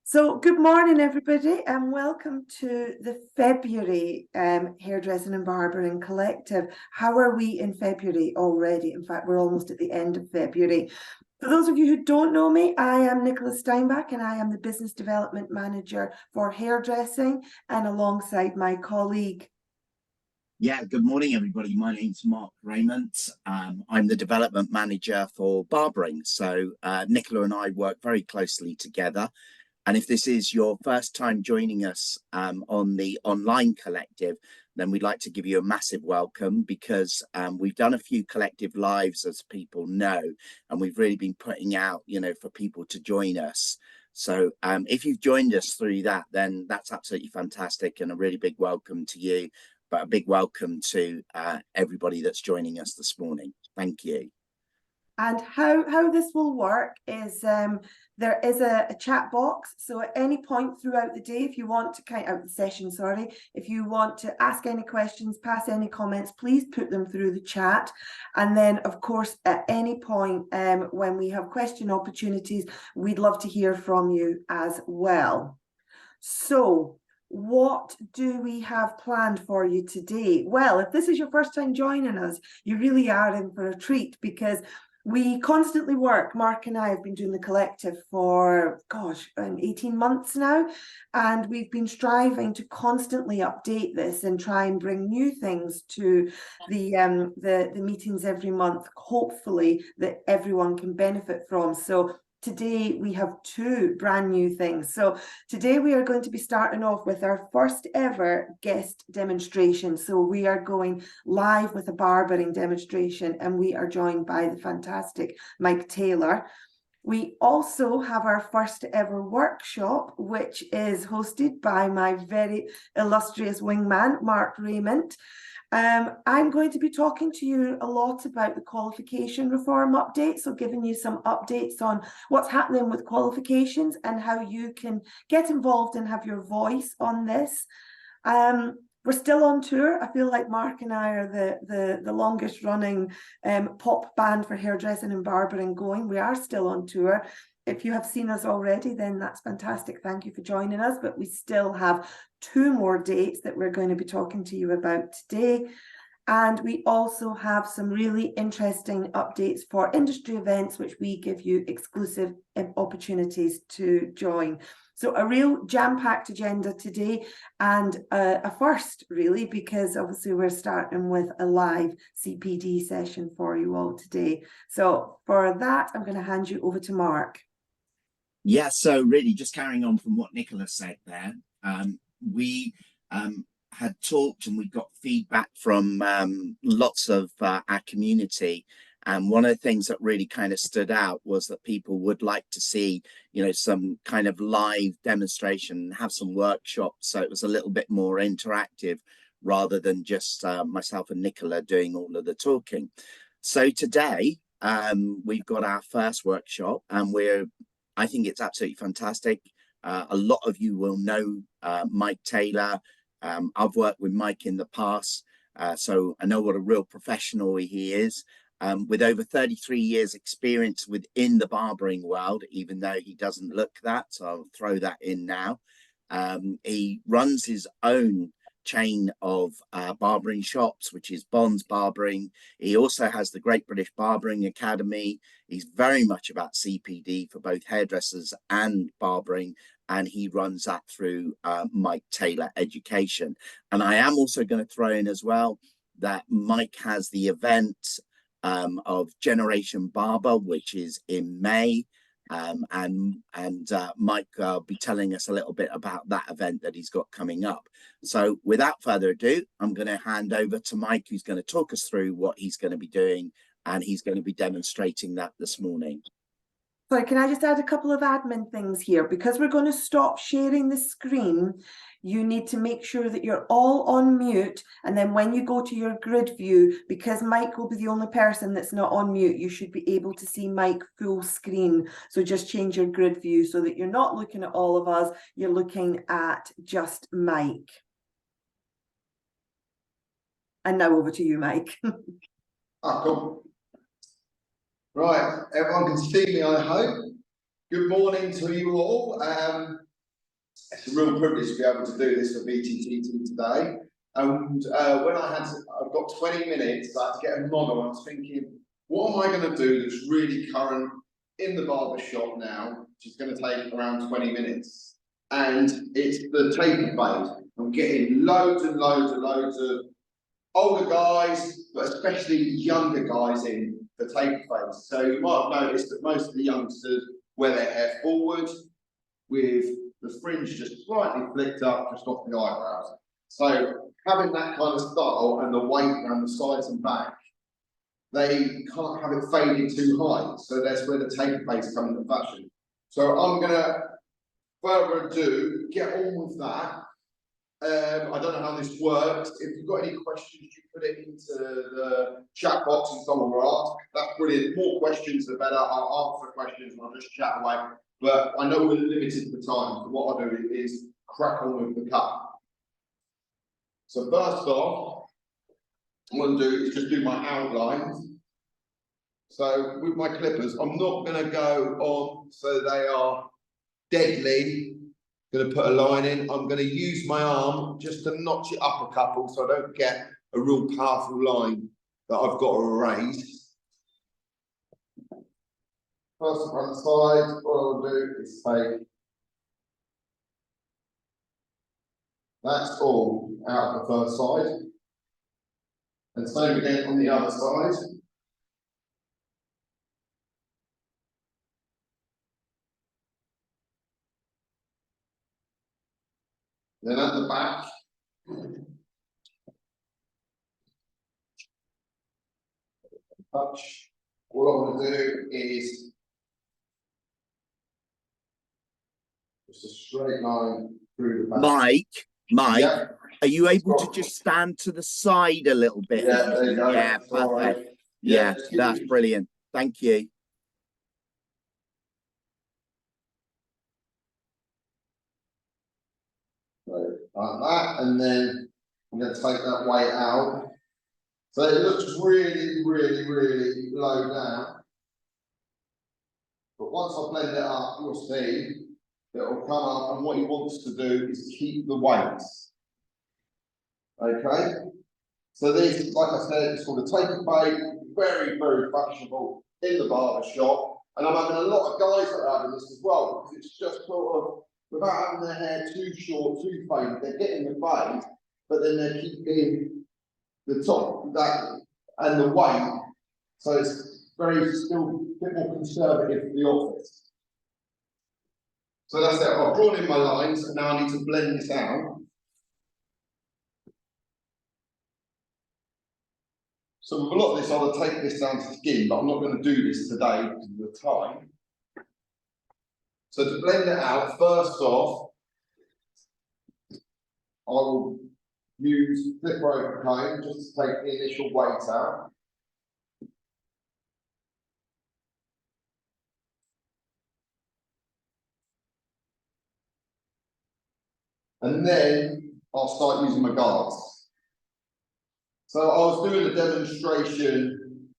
So good morning, everybody, and welcome to the February Hairdressing and Barbering Collective. How are we in February already? In fact, we're almost at the end of February. For those of you who don't know me, I am Nicola Steinbach and I am the Business Development Manager for Hairdressing, and alongside my colleague. Yeah, good morning, everybody. My name's Mark Raymond. I'm the Development Manager for Barbering. So Nicola and I work very closely together. And if this is your first time joining us on the online collective, then we'd like to give you a massive welcome because we've done a few collective lives, as people know, and we've really been putting out, for people to join us. So if you've joined us through that, then that's absolutely fantastic and a really big welcome to you, but a big welcome to everybody that's joining us this morning. Thank you. And how this will work is there is a chat box. So at any point throughout the day, if you want to if you want to ask any questions, pass any comments, please put them through the chat. And then, of course, at any point when we have question opportunities, we'd love to hear from you as well. So what do we have planned for you today? Well, if this is your first time joining us, you really are in for a treat because we constantly work. Mark and I have been doing the collective for, 18 months now, and we've been striving to constantly update this and try and bring new things to the meetings every month, hopefully that everyone can benefit from. So today we have two brand new things. So today we are going to be starting off with our first ever guest demonstration. So we are going live with a barbering demonstration and we are joined by the fantastic Mike Taylor. We also have our first ever workshop, which is hosted by my very illustrious wingman, Mark Raymond. I'm going to be talking to you a lot about the qualification reform update, so giving you some updates on what's happening with qualifications and how you can get involved and have your voice on this. We're still on tour. I feel like Mark and I are the longest running pop band for hairdressing and barbering going. We are still on tour. If you have seen us already, then that's fantastic. Thank you for joining us. But we still have two more dates that we're going to be talking to you about today. And we also have some really interesting updates for industry events, which we give you exclusive opportunities to join. So a real jam-packed agenda today, and a first, really, because obviously we're starting with a live CPD session for you all today. So for that, I'm going to hand you over to Mark. Yeah, so really just carrying on from what Nicola said there, we had talked and we got feedback from lots of our community. And one of the things that really kind of stood out was that people would like to see, some kind of live demonstration, have some workshops. So it was a little bit more interactive rather than just myself and Nicola doing all of the talking. So today we've got our first workshop and I think it's absolutely fantastic. A lot of you will know Mike Taylor. I've worked with Mike in the past, so I know what a real professional he is. With over 33 years experience within the barbering world, even though he doesn't look that, so I'll throw that in now. He runs his own chain of barbering shops, which is Bonds Barbering. He also has the Great British Barbering Academy. He's very much about CPD for both hairdressers and barbering, and he runs that through Mike Taylor Education. And I am also going to throw in as well that Mike has the event of Generation Barber, which is in May. And Mike will be telling us a little bit about that event that he's got coming up. So without further ado, I'm going to hand over to Mike, who's going to talk us through what he's going to be doing, and he's going to be demonstrating that this morning. Sorry, can I just add a couple of admin things here? Because we're going to stop sharing the screen, you need to make sure that you're all on mute. And then when you go to your grid view, because Mike will be the only person that's not on mute, you should be able to see Mike full screen. So just change your grid view so that you're not looking at all of us, you're looking at just Mike. And now over to you, Mike. Cool. Right, everyone can see me, I hope. Good morning to you all. It's a real privilege to be able to do this for BTTT today. And when I've got 20 minutes, I had to get a model. I was thinking, what am I going to do that's really current in the barber shop now, which is going to take around 20 minutes? And it's the taper fade. I'm getting loads and loads and loads of older guys, but especially younger guys in for taper fades. So you might have noticed that most of the youngsters wear their hair forward with the fringe just slightly flicked up just off the eyebrows. So having that kind of style and the weight around the sides and back, they can't have it faded too high. So that's where the taper fades come into fashion. So I'm gonna, further ado, get on with that. I don't know how this works. If you've got any questions, you put it into the chat box and someone will ask. That's brilliant. More questions, the better. I'll answer questions and I'll just chat away. But I know we're limited for time. So what I'll do is crack on with the cut. So first off, what I'm going to do is just do my outlines. So with my clippers, I'm not going to go on so they are deadly. Going to put a line in. I'm going to use my arm just to notch it up a couple so I don't get a real powerful line that I've got to erase. First on the side, what I'll do is take that's all out of the first side. And same again on the other side. Then at the back, touch. What I'm going to do is just a straight line through the back. Mike, Yeah. are you able to just stand to the side a little bit? Yeah, there you go. Yeah, perfect. Right. Yeah, that's brilliant. Thank you. So, like that, and then I'm going to take that weight out. So it looks really, really, really low down. But once I blend it up, you'll see that it will come up, and what he wants to do is keep the weights. Okay? So this, like I said, it's called a taper fade, very, very fashionable in the barber shop. And I'm having a lot of guys that are having this as well, because it's just sort of, without having their hair too short, too faded, they're getting the fade, but then they're keeping the top, that, and the weight. So it's very still a bit more conservative for the office. So that's it. I've drawn in my lines, and now I need to blend this out. So with a lot of this, I'll take this down to skin, but I'm not going to do this today because of the time. So to blend it out, first off, I will use flip over comb just to take the initial weight out. And then I'll start using my guards. So I was doing a demonstration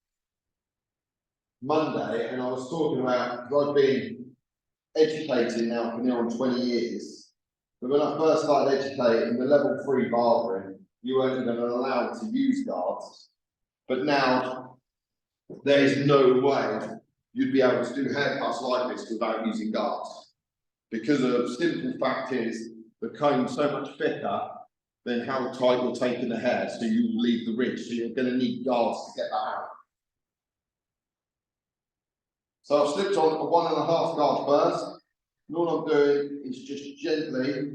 Monday, and I was talking about, because I've been educating now for near on 20 years. But when I first started educating, the level 3 barbering, you weren't even allowed to use guards. But now there is no way you'd be able to do haircuts like this without using guards. Because the simple fact is, the comb's so much thicker than how tight you're taking the hair, so you will leave the ridge. So you're going to need guards to get that out. So I've slipped on a 1.5 guard first. And all I'm doing is just gently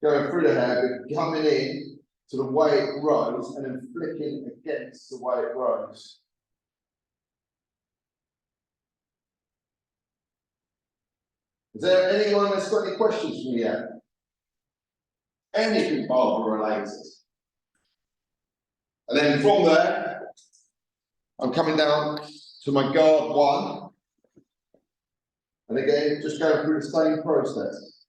going through the hair, but coming in to the way it grows and then flicking against the way it grows. Is there anyone that's got any questions for me yet? Anything barber related? And then from there, I'm coming down to my guard 1. And again, just going through the same process.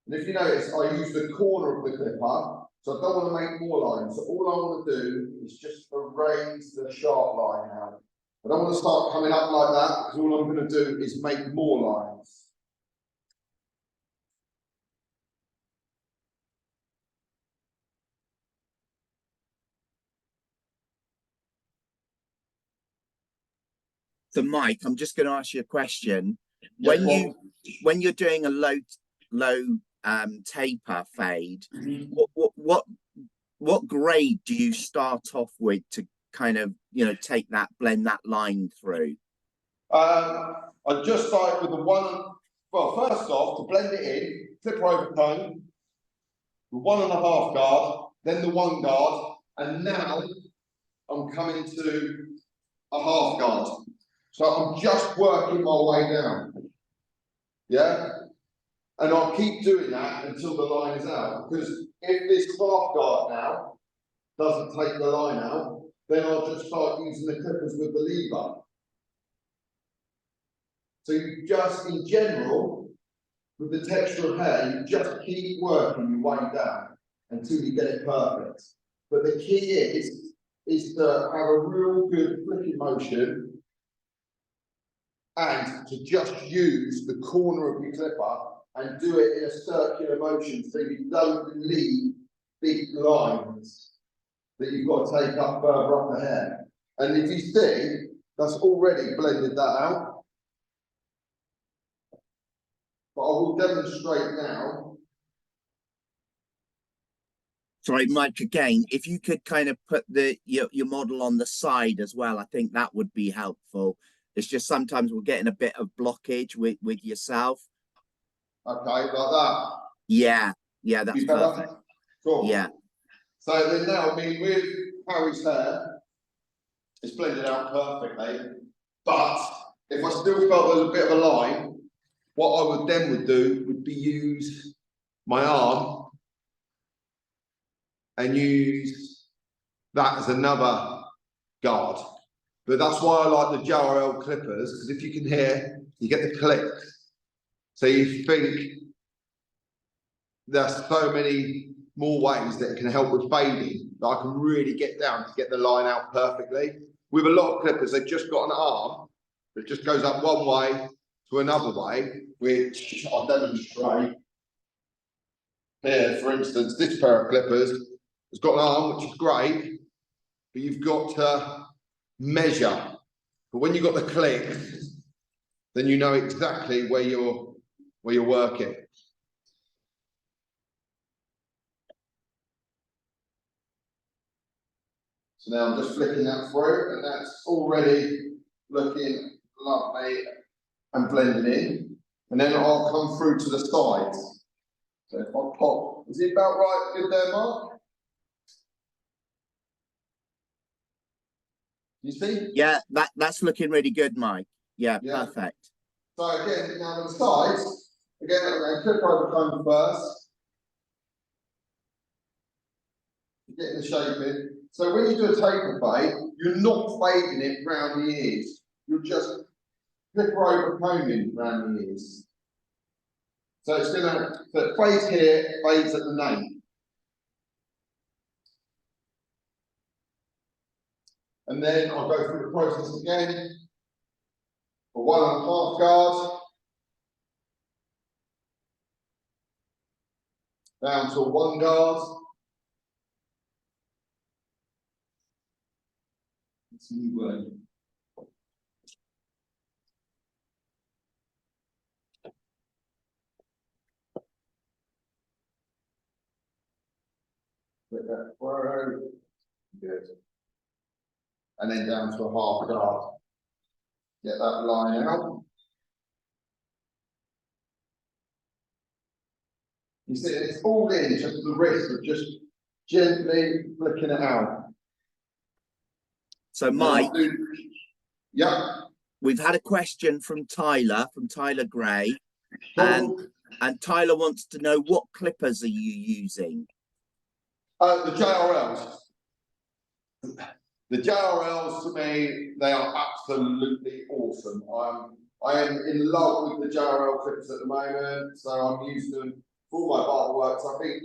And if you notice, I use the corner of the clipper So I don't want to make more lines. So all I want to do is just erase the sharp line out. I don't want to start coming up like that, because all I'm going to do is make more lines. So Mike, I'm just going to ask you a question. Yeah, When you're doing a low taper fade, what grade do you start off with to kind of, you know, blend that line through? I just started with the one. Well, first off, to blend it in, flip over tone, the 1.5 guard, then the 1 guard, and now I'm coming to a 1/2 guard. So I'm just working my way down. Yeah? And I'll keep doing that until the line is out. Because if this 1/2 guard now doesn't take the line out, then I'll just start using the clippers with the lever. So you just, in general, with the texture of hair, you just keep working your way down until you get it perfect. But the key is to have a real good flicking motion and to just use the corner of your clipper and do it in a circular motion so you don't leave big lines that you've got to take up further up the hair. And if you see, that's already blended that out. But I will demonstrate now. Sorry, Mike, again, if you could kind of put your model on the side as well, I think that would be helpful. It's just sometimes we're getting a bit of blockage with yourself. Okay, like that. Yeah, that's perfect. Cool. Yeah. So then now, I mean, with Harry's hair, it's blended out perfectly. But if I still felt there was a bit of a line, what I would do would be use my arm and use that as another guard. But that's why I like the JRL clippers, because if you can hear, you get the clicks. So you think there's so many more ways that it can help with fading that I can really get down to get the line out perfectly. With a lot of clippers, they've just got an arm that just goes up one way to another way, which I'll demonstrate. Here, for instance, this pair of clippers has got an arm, which is great, but you've got to measure. But when you've got the click, then you know exactly where you're working. So now I'm just flicking that through, and that's already looking lovely and blending in. And then I'll come through to the sides. So if I pop, is it about right good there, Mark? You see? Yeah, that's looking really good, Mike. Yeah, perfect. So again, now on the sides, again, I'm going to clip over comb first. Getting the shape in. So when you do a taper fade, you're not fading it round the ears. You're just clipper over combing round the ears. So it's gonna, so it fades here, fades at the nape. And then I'll go through the process again for 1.5 guards. Down to 1 guard. It's a new word. Let that through. Good. And then down to a 1/2 guard. Get that line out. You see, it's all in just the wrist of just gently flicking it out. So, Mike, yeah, we've had a question from Tyler Gray, and Tyler wants to know, what clippers are you using? The JRLs. The JRLs, to me, they are absolutely awesome. I am in love with the JRL clippers at the moment, so I'm using them for my barber work. So I think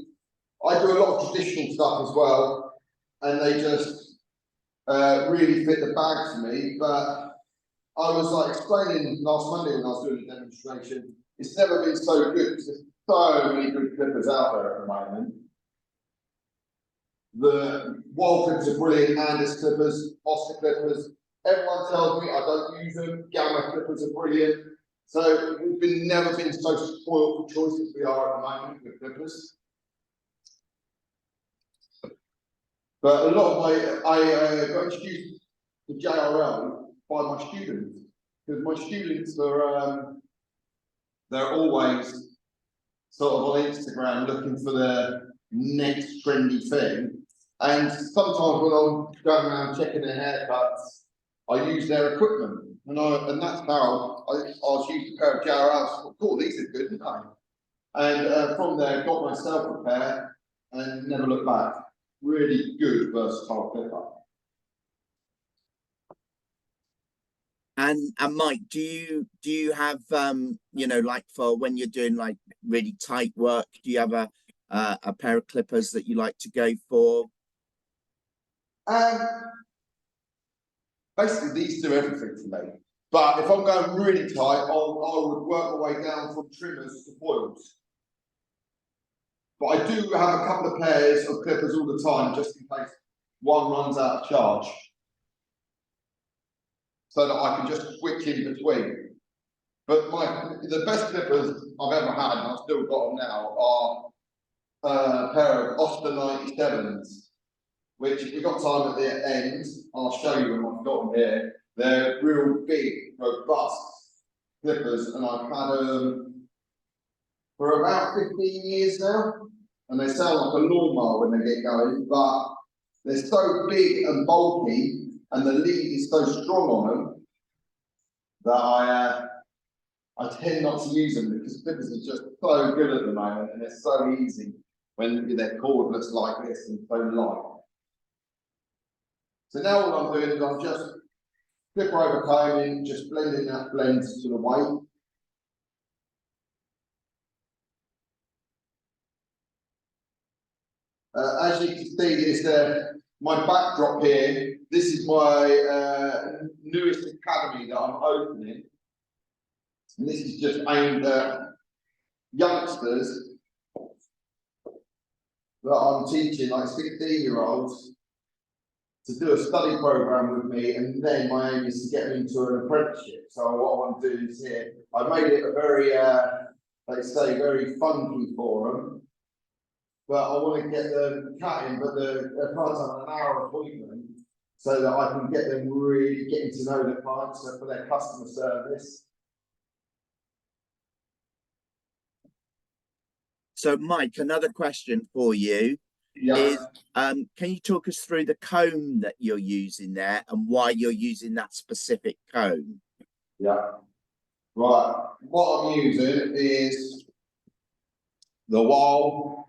I do a lot of traditional stuff as well, and they just really fit the bag for me. But I was like explaining last Monday when I was doing a demonstration, it's never been so good because there's so many good clippers out there at the moment. The wall clippers are brilliant, Andis clippers, Oscar clippers. Everyone tells me I don't use them. Gamma clippers are brilliant. So we've never been so spoiled for choice as we are at the moment with clippers. But a lot of I got introduced to JRL by my students, because my students are they're always sort of on Instagram looking for the next trendy thing. And sometimes when I'm going around checking their haircuts, I use their equipment, and that's how I was used a pair of JRLs. Cool, these are good, aren't they? And from there, got myself a pair and never looked back. Really good, versatile clipper. And Mike, do you have you know, like for when you're doing like really tight work, do you have a pair of clippers that you like to go for? Basically, these do everything for me. But if I'm going really tight, I would work my way down from trimmers to foils. But I do have a couple of pairs of clippers all the time, just in case one runs out of charge, so that I can just switch in between. But the best clippers I've ever had, and I've still got them now, are a pair of Oster 97s, which if we've got time at the end, I'll show you them. I've got them here. They're real big, robust clippers, and I've had them for about 15 years now. And they sound like a lawnmower when they get going, but they're so big and bulky, and the lead is so strong on them that I tend not to use them, because clippers are just so good at the moment, and they're so easy when they're cordless like this and so light. So now what I'm doing is I'm just clipper over combing, just blending that blend to the weight. As you can see, it's my backdrop here. This is my newest academy that I'm opening. And this is just aimed at youngsters that I'm teaching, like 16-year-olds, to do a study program with me, and then my aim is to get them into an apprenticeship. So what I want to do is here, I made it a very, they say, very funky for them. But I want to get them cutting, but the clients have an hour appointment, so that I can get them really getting to know the clients, so for their customer service. So Mike, another question for you is, can you talk us through the comb that you're using there and why you're using that specific comb? Yeah. Right. What I'm using is the Wall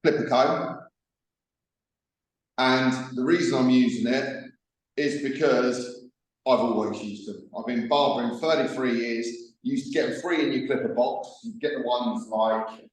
clipper comb. And the reason I'm using it is because I've always used them. I've been barbering 33 years. You used to get them free in your clipper box. You get the ones like,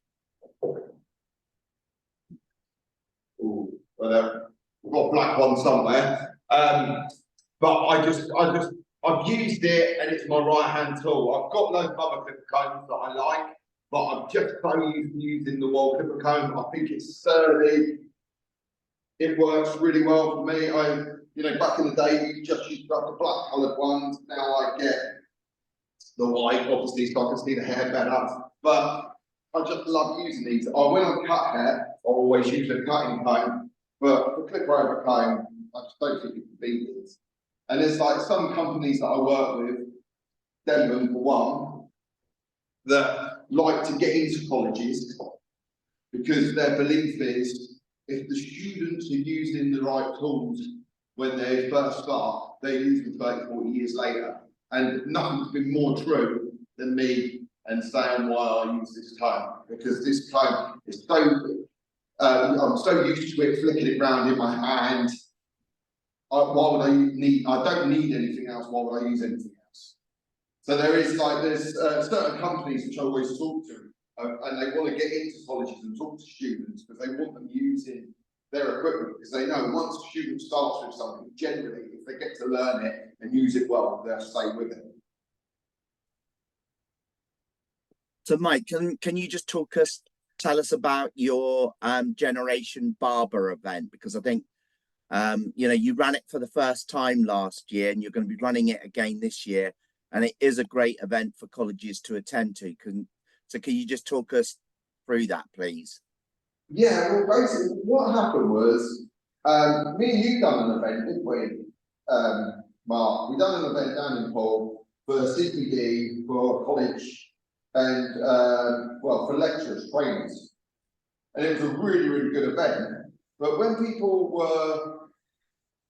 we've got a black one somewhere. But I've used it, and it's my right hand tool. I've got loads of other clipper combs that I like, but I'm just so used to using the Wall clipper comb. I think it's sturdy. It works really well for me. You know, back in the day, you just used to have the black coloured ones. Now I get the white, obviously, so I can see the hair better. But I just love using these. When I cut hair, I always use a cutting comb. But for clipper over comb, I just don't think you can beat it. And there's like some companies that I work with, Denman for one, that like to get into colleges, because their belief is if the students are using the right tools when they first start, they use them 30, 40 years later. And nothing's been more true than me and saying why I use this comb, because this comb is so, I'm so used to it, flicking it around in my hand. Why would I need, I don't need anything else, why would I use anything else? So there's certain companies which I always talk to, and they want to get into colleges and talk to students because they want them using their equipment, because they know once a student starts with something, generally, if they get to learn it and use it well, they'll stay with it. So Mike, can you just tell us about your Generation Barber event? Because I think you know, you ran it for the first time last year and you're going to be running it again this year, and it is a great event for colleges to attend to. Can you just talk us through that, please? Yeah, well, basically, what happened was, me and you done an event, didn't we, Mark? We done an event down in Hull for CPD, for college, and well, for lecturers, trainers, and it was a really, really good event. But when people were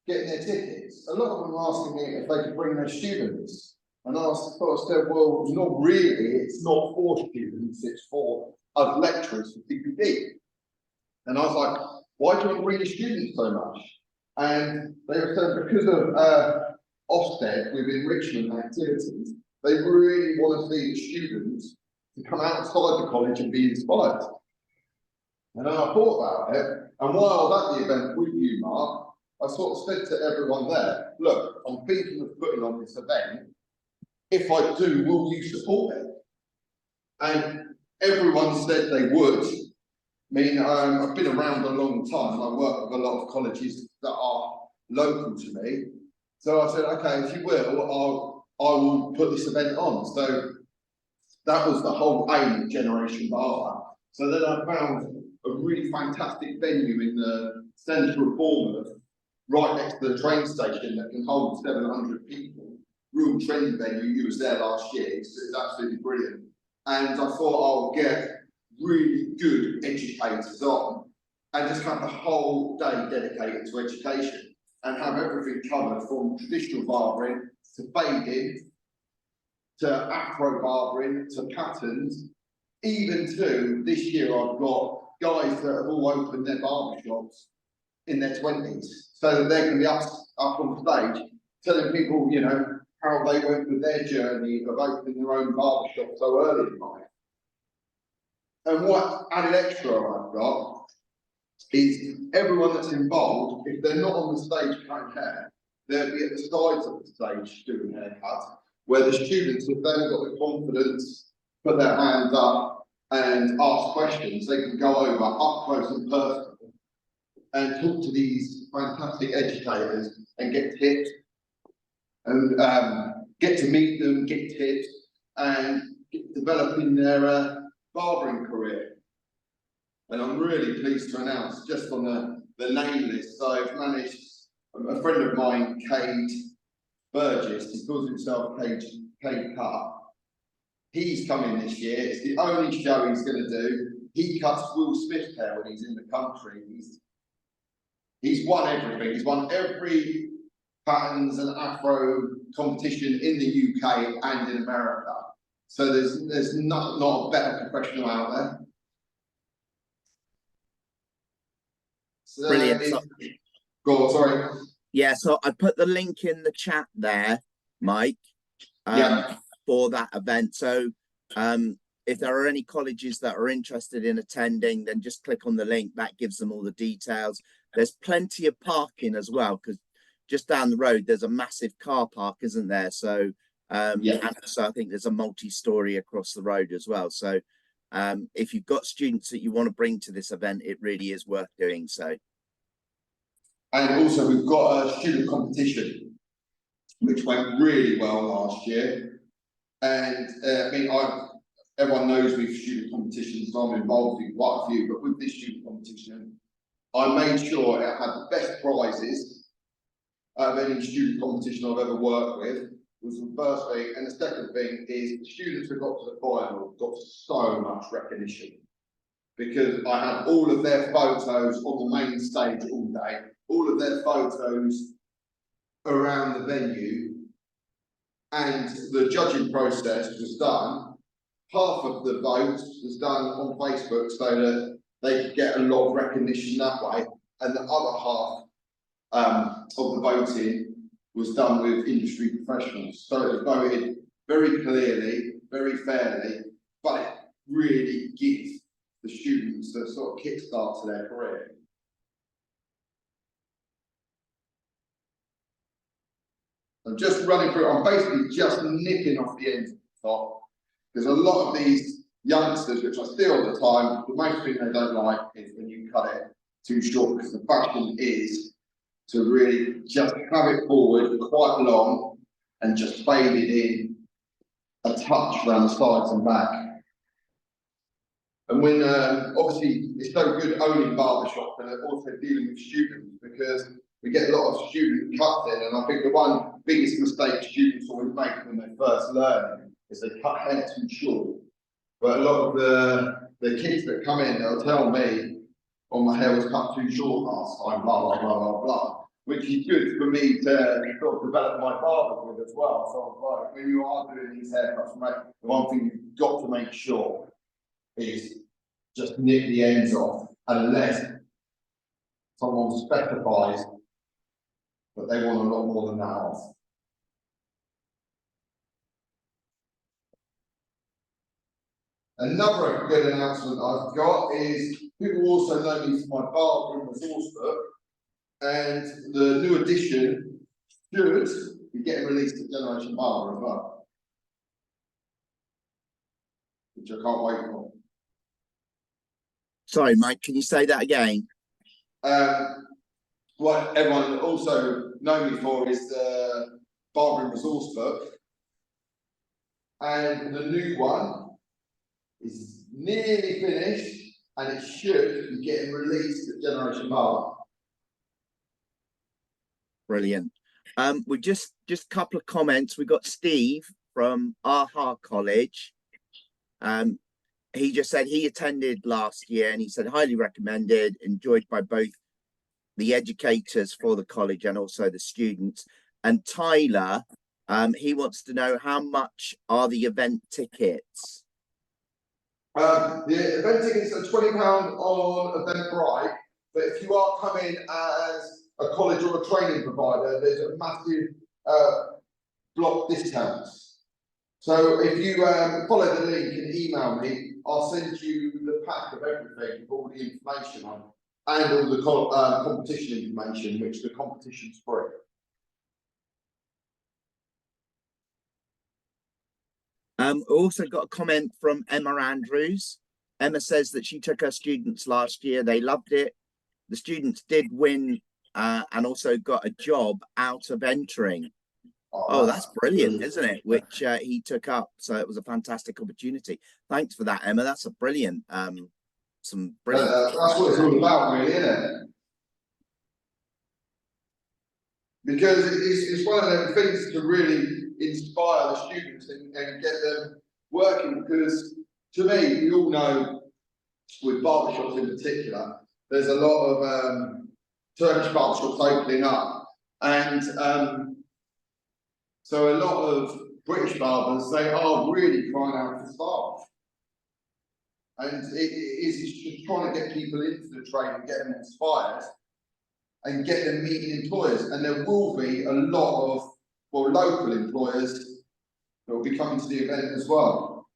getting their tickets, a lot of them were asking me if they could bring their students, and I said, well, not really. It's not for students; it's for us lecturers for CPD. And I was like, why do you bring your students so much? And they were saying because of Ofsted with enrichment activities, they really want to see the students to come outside the college and be inspired. And then I thought about it, and while I was at the event with you, Mark, I sort of said to everyone there, look, I'm thinking of putting on this event. If I do, will you support it? And everyone said they would. I mean, I've been around a long time. I work with a lot of colleges that are local to me. So I said, okay, if you will, I will put this event on. So that was the whole aim of Generation Barber. So then I found a really fantastic venue in the centre of Bournemouth, right next to the train station, that can hold 700 people. Real trendy venue. You was there last year. It's absolutely brilliant. And I thought I'll get really good educators on and just have the whole day dedicated to education and have everything covered from traditional barbering to fading to afro barbering to patterns, even to this year I've got guys that have all opened their barber shops in their 20s, so that they're going to be up on stage telling people, you know, how they went with their journey of opening their own barber shop so early in life. And what added extra I've got is everyone that's involved, if they're not on the stage cutting hair, they'll be at the sides of the stage doing haircuts, where the students, if they've got the confidence, put their hands up and ask questions, they can go over up close and personal and talk to these fantastic educators and get tips and get to meet them, get tips and get developing their barbering career. And I'm really pleased to announce, just on the name list, I've managed, a friend of mine, Cade Burgess, he calls himself Cade Cut. He's coming this year. It's the only show he's going to do. He cuts Will Smith's hair when he's in the country. He's won everything. He's won every patterns and afro competition in the UK and in America. So there's not a better professional out there. So Brilliant. Go on, sorry. Yeah, so I put the link in the chat there, Mike, for that event. So if there are any colleges that are interested in attending, then just click on the link. That gives them all the details. There's plenty of parking as well, because just down the road there's a massive car park, isn't there? So and so I think there's a multi-story across the road as well. So if you've got students that you want to bring to this event, it really is worth doing so. And also we've got a student competition which went really well last year, and I mean, everyone knows me for student competitions, so I'm involved in quite a few, but with this student competition I made sure it had the best prizes of any student competition I've ever worked with. Was the first thing, and the second thing is the students who got to the final got so much recognition, because I had all of their photos on the main stage all day, all of their photos around the venue, and the judging process was done. Half of the votes was done on Facebook so that they could get a lot of recognition that way, and the other half of the voting was done with industry professionals. So it was voted very clearly, very fairly, but it really give the students the sort of kickstart to their career. I'm just running through, I'm basically just nipping off the end of the top, because a lot of these youngsters, which I see all the time, the most thing they don't like is when you cut it too short, because the fashion is to really just have it forward quite long and just fade it in a touch around the sides and back. And when obviously it's so good owning barbershop and also dealing with students, because we get a lot of student cuts in, and I think the one biggest mistake students always make when they first learn is they cut hair too short. But a lot of the kids that come in, they'll tell me, "Oh, my hair was cut too short last time," blah blah blah blah blah, which is good for me to sort of develop my barbers with as well. So like, when you are doing these haircuts, the one thing you've got to make sure is just nip the ends off, unless someone specifies that they want a lot more than that off. Another good announcement I've got is people also know me for my barbering resource book, and the new edition should be getting released at Generation Barber as well, which I can't wait for. Sorry, Mike, can you say that again? What everyone also know me for is the Barbering resource book, and the new one is nearly finished, and it should be getting released at Generation Barber. Brilliant. We just a couple of comments. We got Steve from AHA College. He just said he attended last year, and he said highly recommended, enjoyed by both the educators for the college and also the students. And Tyler, he wants to know how much are the event tickets? The event tickets are £20 on Eventbrite, but if you are coming as a college or a training provider, there's a massive block discounts. So if you follow the link and email me, I'll send you the pack of everything with all the information on, and all the competition information, which the competition's free. Also got a comment from Emma Andrews. Emma says that she took her students last year. They loved it. The students did win and also got a job out of entering. Oh, that's brilliant, isn't it? Which he took up. So it was a fantastic opportunity. Thanks for that, Emma. That's a brilliant, some brilliant. That's what it's all about, really, isn't it? Because it's one of them things to really inspire the students and get them working. Because to me, we all know with barbershops in particular, there's a lot of Turkish barbershops opening up, and so a lot of British barbers, they are really crying out for staff. And it's just trying to get people into the trade and get them inspired and get them meeting employers. And there will be a lot of local employers that will be coming to the event as well.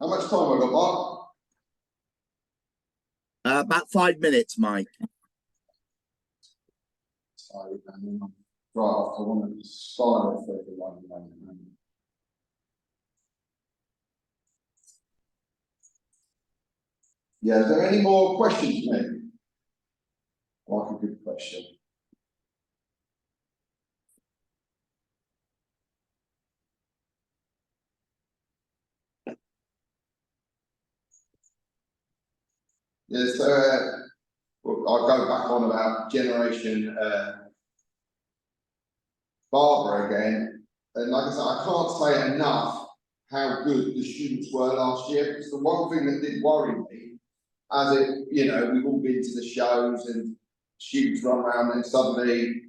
How much time have I got, Mark? About 5 minutes, Mike. Right after I want to style for everyone. Yeah, is there any more questions, mate? Like a good question. Yes, well, I'll go back on about Generation Barber again. And like I said, I can't say enough how good the students were last year. Because the one thing that did worry me, as it, you know, we've all been to the shows and students run around and suddenly,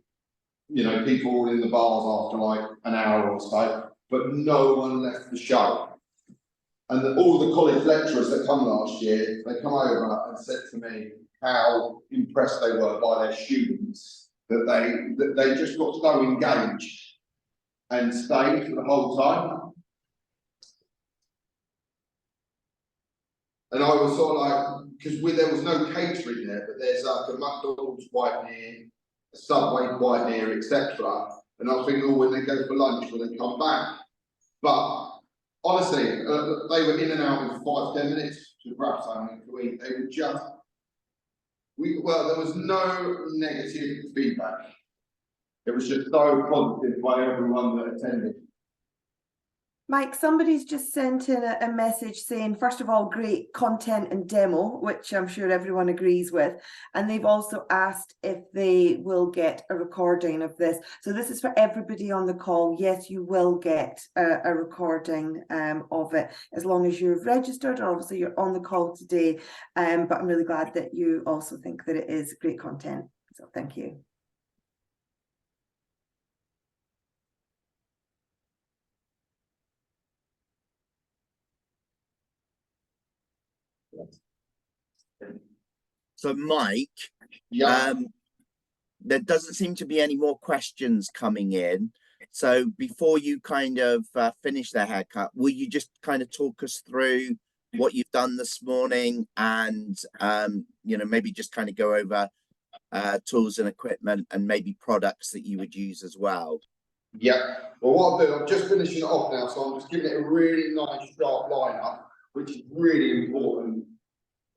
you know, people all in the bars after like an hour or so, but no one left the show. And all the college lecturers that come last year, they come over and said to me how impressed they were by their students, that they just got so engaged. and stayed for the whole time. And I was sort of like, because there was no catering there, but there's like a McDonald's quite near, a Subway quite near, etc. And I was thinking, oh, when they go for lunch, will they come back? But honestly, they were in and out in 5-10 minutes to grab something to eat. They were just, well, there was no negative feedback. It was just so positive by everyone that attended. Mike, somebody's just sent in a message saying, first of all, great content and demo, which I'm sure everyone agrees with. And they've also asked if they will get a recording of this. So this is for everybody on the call. Yes, you will get a recording of it, as long as you've registered, or obviously you're on the call today. But I'm really glad that you also think that it is great content. So thank you. So, Mike, Yeah. there doesn't seem to be any more questions coming in. So before you kind of finish the haircut, will you just kind of talk us through what you've done this morning, and maybe just kind of go over tools and equipment and maybe products that you would use as well? Yeah. Well, what I'll do, I'm just finishing it off now, so I'm just giving it a really nice sharp line up, which is really important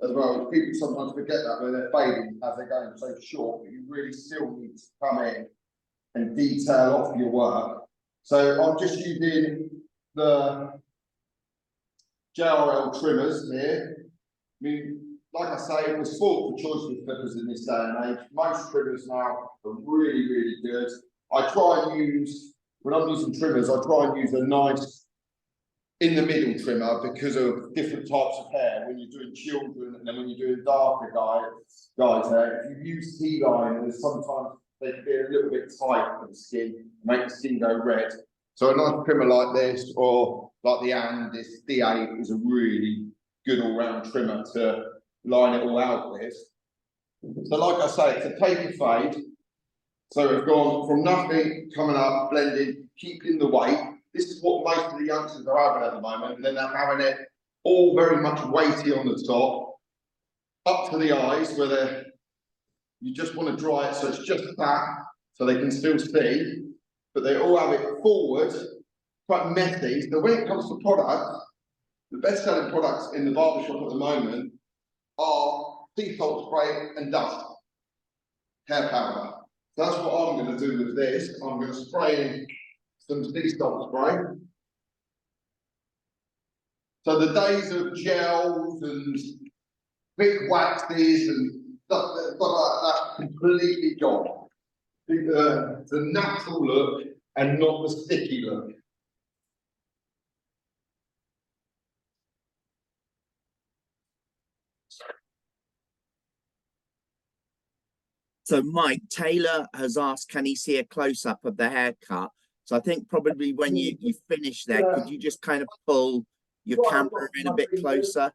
as well. People sometimes forget that when they're fading as they're going so short, but you really still need to come in and detail off your work. So I'm just using the JRL trimmers here. I mean, like I say, it was sport for choice with clippers in this day and age. Most trimmers now are really, really good. I try and use, when I'm using trimmers, I try and use a nice in the middle trimmer because of different types of hair. When you're doing children and then when you're doing darker guys hair, if you use T-liners, sometimes they can be a little bit tight for the skin, make the skin go red. So a nice trimmer like this, or like the this D8 is a really good all-round trimmer to line it all out with. So like I say, it's a taper fade. So we've gone from nothing, coming up, blending, keeping the weight. This is what most of the youngsters are having at the moment, and then they're having it all very much weighty on the top, up to the eyes where you just want to dry it so it's just that, so they can still see, but they all have it forward, quite messy. So when it comes to products, the best selling products in the barbershop at the moment are sea salt spray and dust, hair powder. So that's what I'm going to do with this. I'm going to spray in some sea salt spray. So the days of gels and quick waxes and stuff like that completely gone. The natural look and not the sticky look. So Mike, Taylor has asked, can he see a close-up of the haircut? So I think probably when you finish there, could you just kind of pull your camera in a bit closer?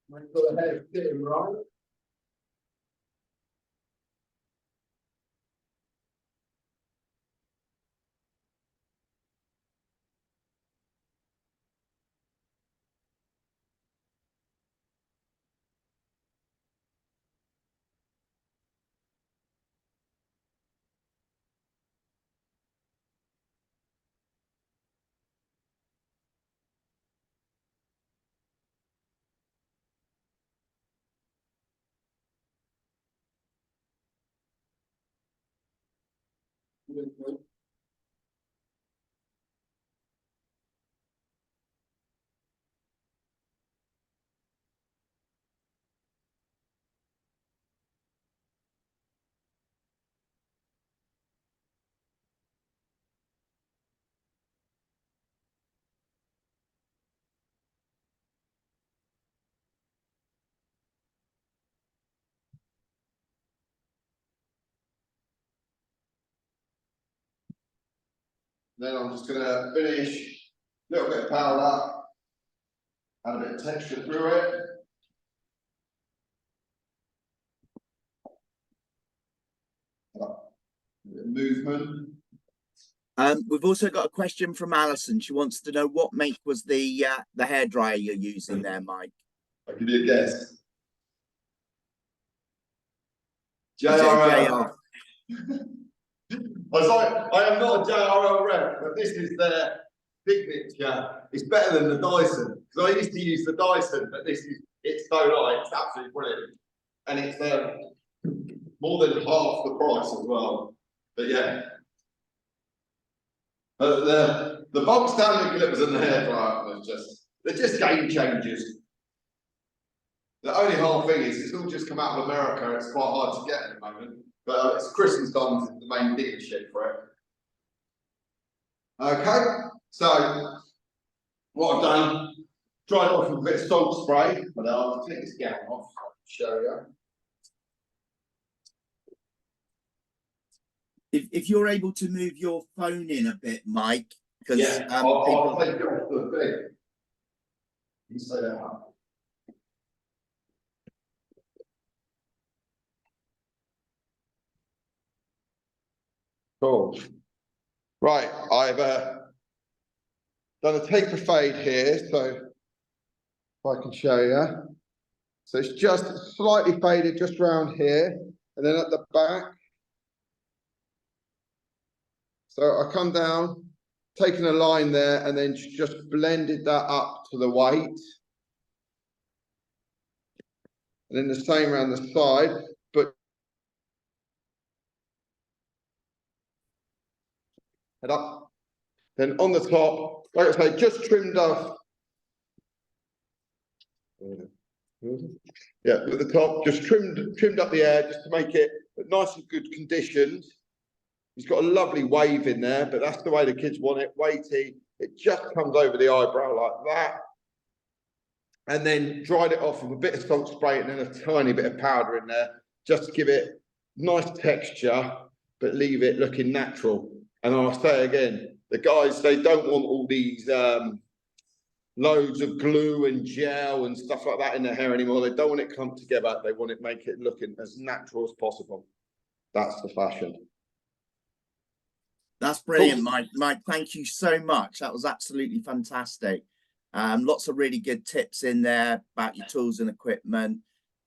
Make sure the hair is sitting right. Then I'm just gonna finish a little bit of powder, add a bit of texture through it. A bit of movement. We've also got a question from Alison. She wants to know what make was the hairdryer you're using there, Mike. I'll give you a guess. Is it a JR? I was like, I am not a JRL rep, but this is their signature. It's better than the Dyson, because I used to use the Dyson, but it's so light, it's absolutely brilliant. And it's more than half the price as well. But yeah. But the bog standard clippers and the hairdryer they're just game changers. The only hard thing is it's all just come out of America, it's quite hard to get at the moment. But it's Christmas Don's the main dealership for it. Okay, so what I've done, dried it off with a bit of salt spray, but I'll take this gown off, show you. If you're able to move your phone in a bit, Mike, because Yeah, I'll take it off the thing. You say that up. Cool. Right, I've done a taper fade here, so if I can show you. So it's just slightly faded just around here, and then at the back. So I come down, taking a line there, and then just blended that up to the weight. And then the same around the side, but head up. Then on the top, like I say, just trimmed off. Yeah, at the top, just trimmed up the air just to make it nice and good conditioned. He's got a lovely wave in there, but that's the way the kids want it, weighty. It just comes over the eyebrow like that. And then dried it off with a bit of salt spray and then a tiny bit of powder in there, just to give it nice texture, but leave it looking natural. And I'll say again, the guys, they don't want all these loads of glue and gel and stuff like that in their hair anymore. They don't want it clumped together. They want it make it looking as natural as possible. That's the fashion. That's brilliant, Mike. Mike, thank you so much. That was absolutely fantastic. Lots of really good tips in there about your tools and equipment.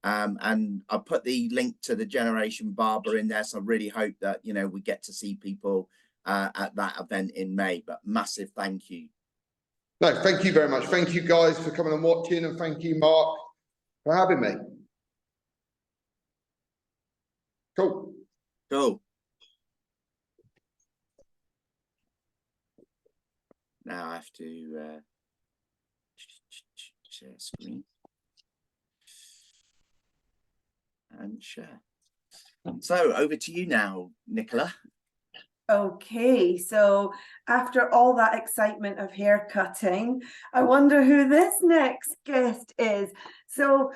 And I put the link to the Generation Barber in there. So I really hope that, you know, we get to see people at that event in May. But massive thank you. No, thank you very much. Thank you guys for coming and watching, and thank you, Mark, for having me. Cool. Cool. Now I have to share screen and share. So over to you now, Nicola. Okay, so after all that excitement of hair cutting, I wonder who this next guest is. So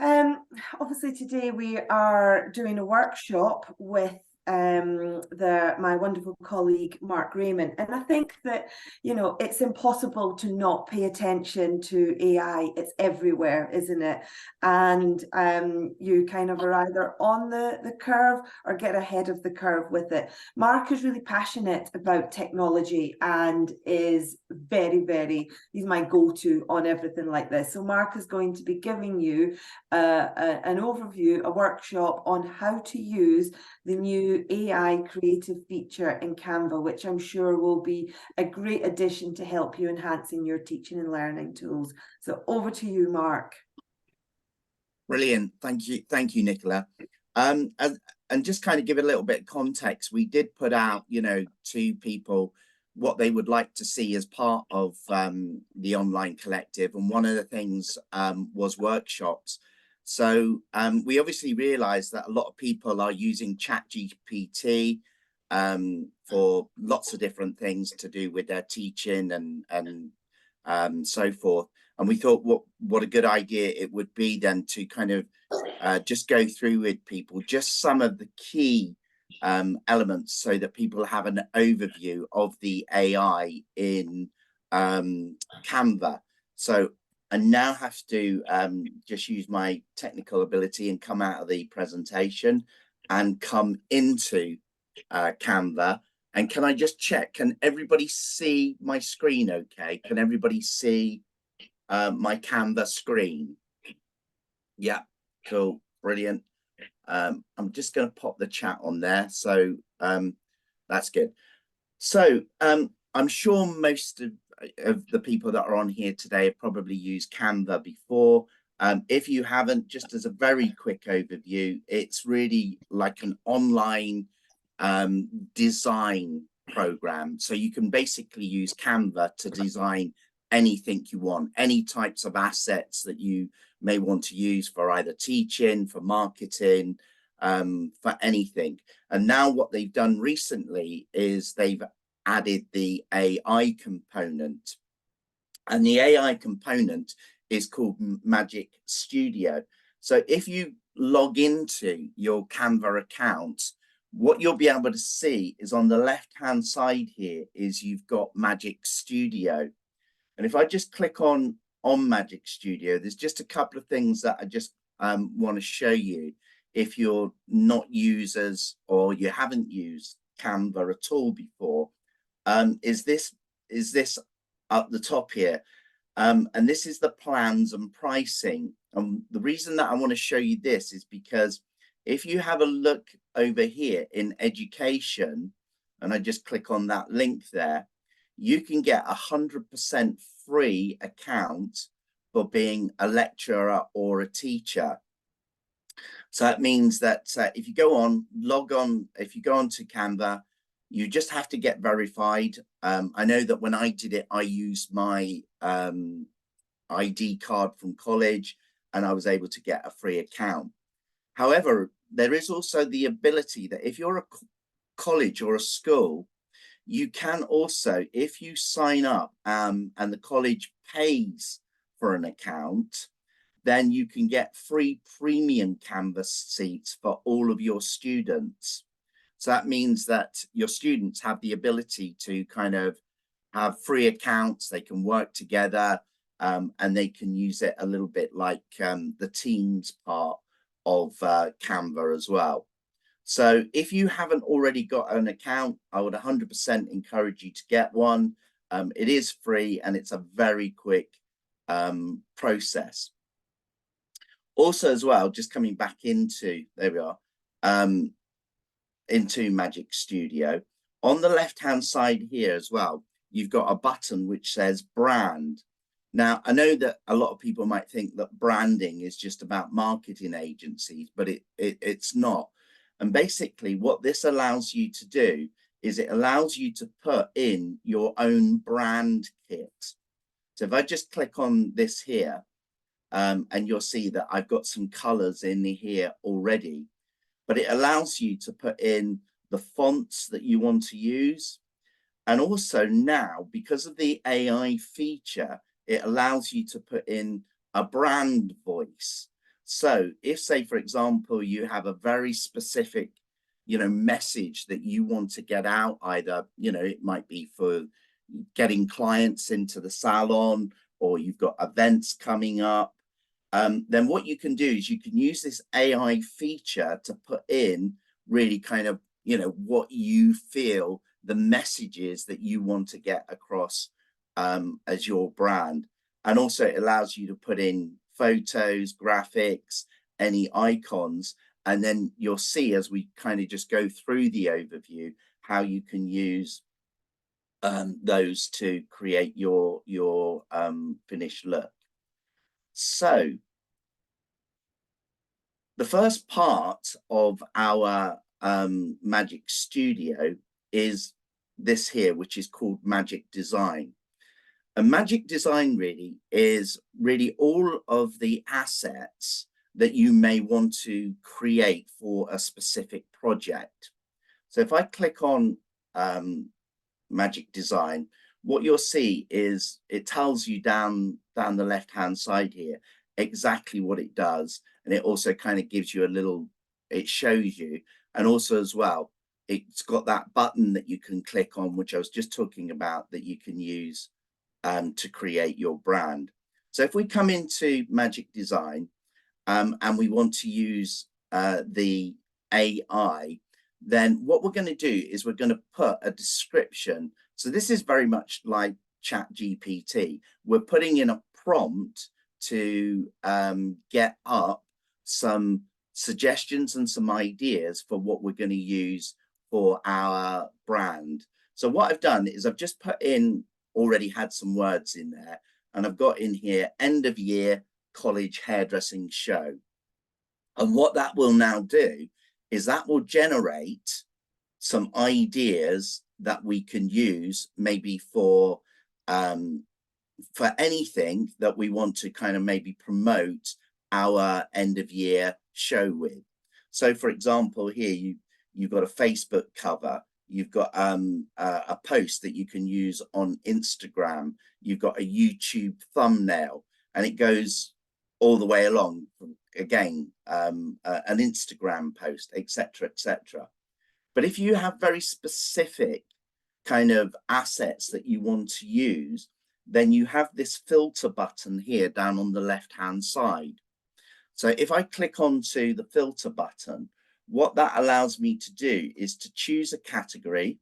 obviously today we are doing a workshop with my wonderful colleague Mark Raymond, and I think that, you know, it's impossible to not pay attention to AI. It's everywhere, isn't it? And you kind of are either on the curve or get ahead of the curve with it. Mark is really passionate about technology and is he's my go-to on everything like this. So Mark is going to be giving you an overview, a workshop on how to use the new AI creative feature in Canva, which I'm sure will be a great addition to help you enhancing your teaching and learning tools. So over to you, Mark. Brilliant. Thank you, Nicola. And just kind of give it a little bit of context, we did put out, you know, to people what they would like to see as part of the online collective. And one of the things was workshops. So we obviously realized that a lot of people are using ChatGPT for lots of different things to do with their teaching and so forth. And we thought what a good idea it would be then to kind of just go through with people just some of the key elements so that people have an overview of the AI in Canva. So I now have to just use my technical ability and come out of the presentation and come into Canva. And can I just check, can everybody see my screen okay? Can everybody see my Canva screen? Yeah, cool, brilliant. I'm just going to pop the chat on there. So that's good. So I'm sure most of the people that are on here today have probably used Canva before. If you haven't, just as a very quick overview, it's really like an online design program. So you can basically use Canva to design anything you want, any types of assets that you may want to use for either teaching, for marketing, for anything. And now what they've done recently is they've added the AI component. And the AI component is called Magic Studio. So if you log into your Canva account, what you'll be able to see is on the left-hand side here is you've got Magic Studio. And if I just click on Magic Studio, there's just a couple of things that I just want to show you if you're not users or you haven't used Canva at all before. Is this up the top here? And this is the plans and pricing. And the reason that I want to show you this is because if you have a look over here in education, and I just click on that link there, you can get 100% free account for being a lecturer or a teacher. So that means that if you go on, log on, if you go on to Canva, you just have to get verified. I know that when I did it, I used my ID card from college and I was able to get a free account. However, there is also the ability that if you're a college or a school, you can also, if you sign up and the college pays for an account, then you can get free premium Canvas seats for all of your students. So that means that your students have the ability to kind of have free accounts, they can work together, and they can use it a little bit like the Teams part of Canva as well. So if you haven't already got an account, I would 100% encourage you to get one. It is free and it's a very quick process. Also as well, just coming back into, there we are, into Magic Studio. On the left-hand side here as well, you've got a button which says brand. Now, I know that a lot of people might think that branding is just about marketing agencies, but it's not. And basically what this allows you to do is it allows you to put in your own brand kit. So if I just click on this here, and you'll see that I've got some colors in here already, but it allows you to put in the fonts that you want to use. And also now, because of the AI feature, it allows you to put in a brand voice. So if, say, for example, you have a very specific, message that you want to get out, either, it might be for getting clients into the salon, or you've got events coming up, then what you can do is you can use this AI feature to put in really kind of, what you feel the messages that you want to get across as your brand. And also it allows you to put in photos, graphics, any icons, and then you'll see as we kind of just go through the overview how you can use those to create your finished look. So the first part of our Magic Studio is this here, which is called Magic Design. And Magic Design really is all of the assets that you may want to create for a specific project. So if I click on Magic Design, what you'll see is it tells you down the left-hand side here exactly what it does. And it also kind of gives you a little, it shows you, and also as well, it's got that button that you can click on, which I was just talking about, that you can use to create your brand. So if we come into Magic Design and we want to use the AI, then what we're going to do is we're going to put a description. So this is very much like ChatGPT. We're putting in a prompt to get up some suggestions and some ideas for what we're going to use for our brand. So what I've done is I've just put in, already had some words in there, and I've got in here end of year college hairdressing show. And what that will now do is that will generate some ideas that we can use maybe for anything that we want to kind of maybe promote our end of year show with. So for example, here you've got a Facebook cover, you've got a post that you can use on Instagram, you've got a YouTube thumbnail, and it goes all the way along, again, an Instagram post, etc., etc. But if you have very specific kind of assets that you want to use, then you have this filter button here down on the left-hand side. So if I click onto the filter button, what that allows me to do is to choose a category,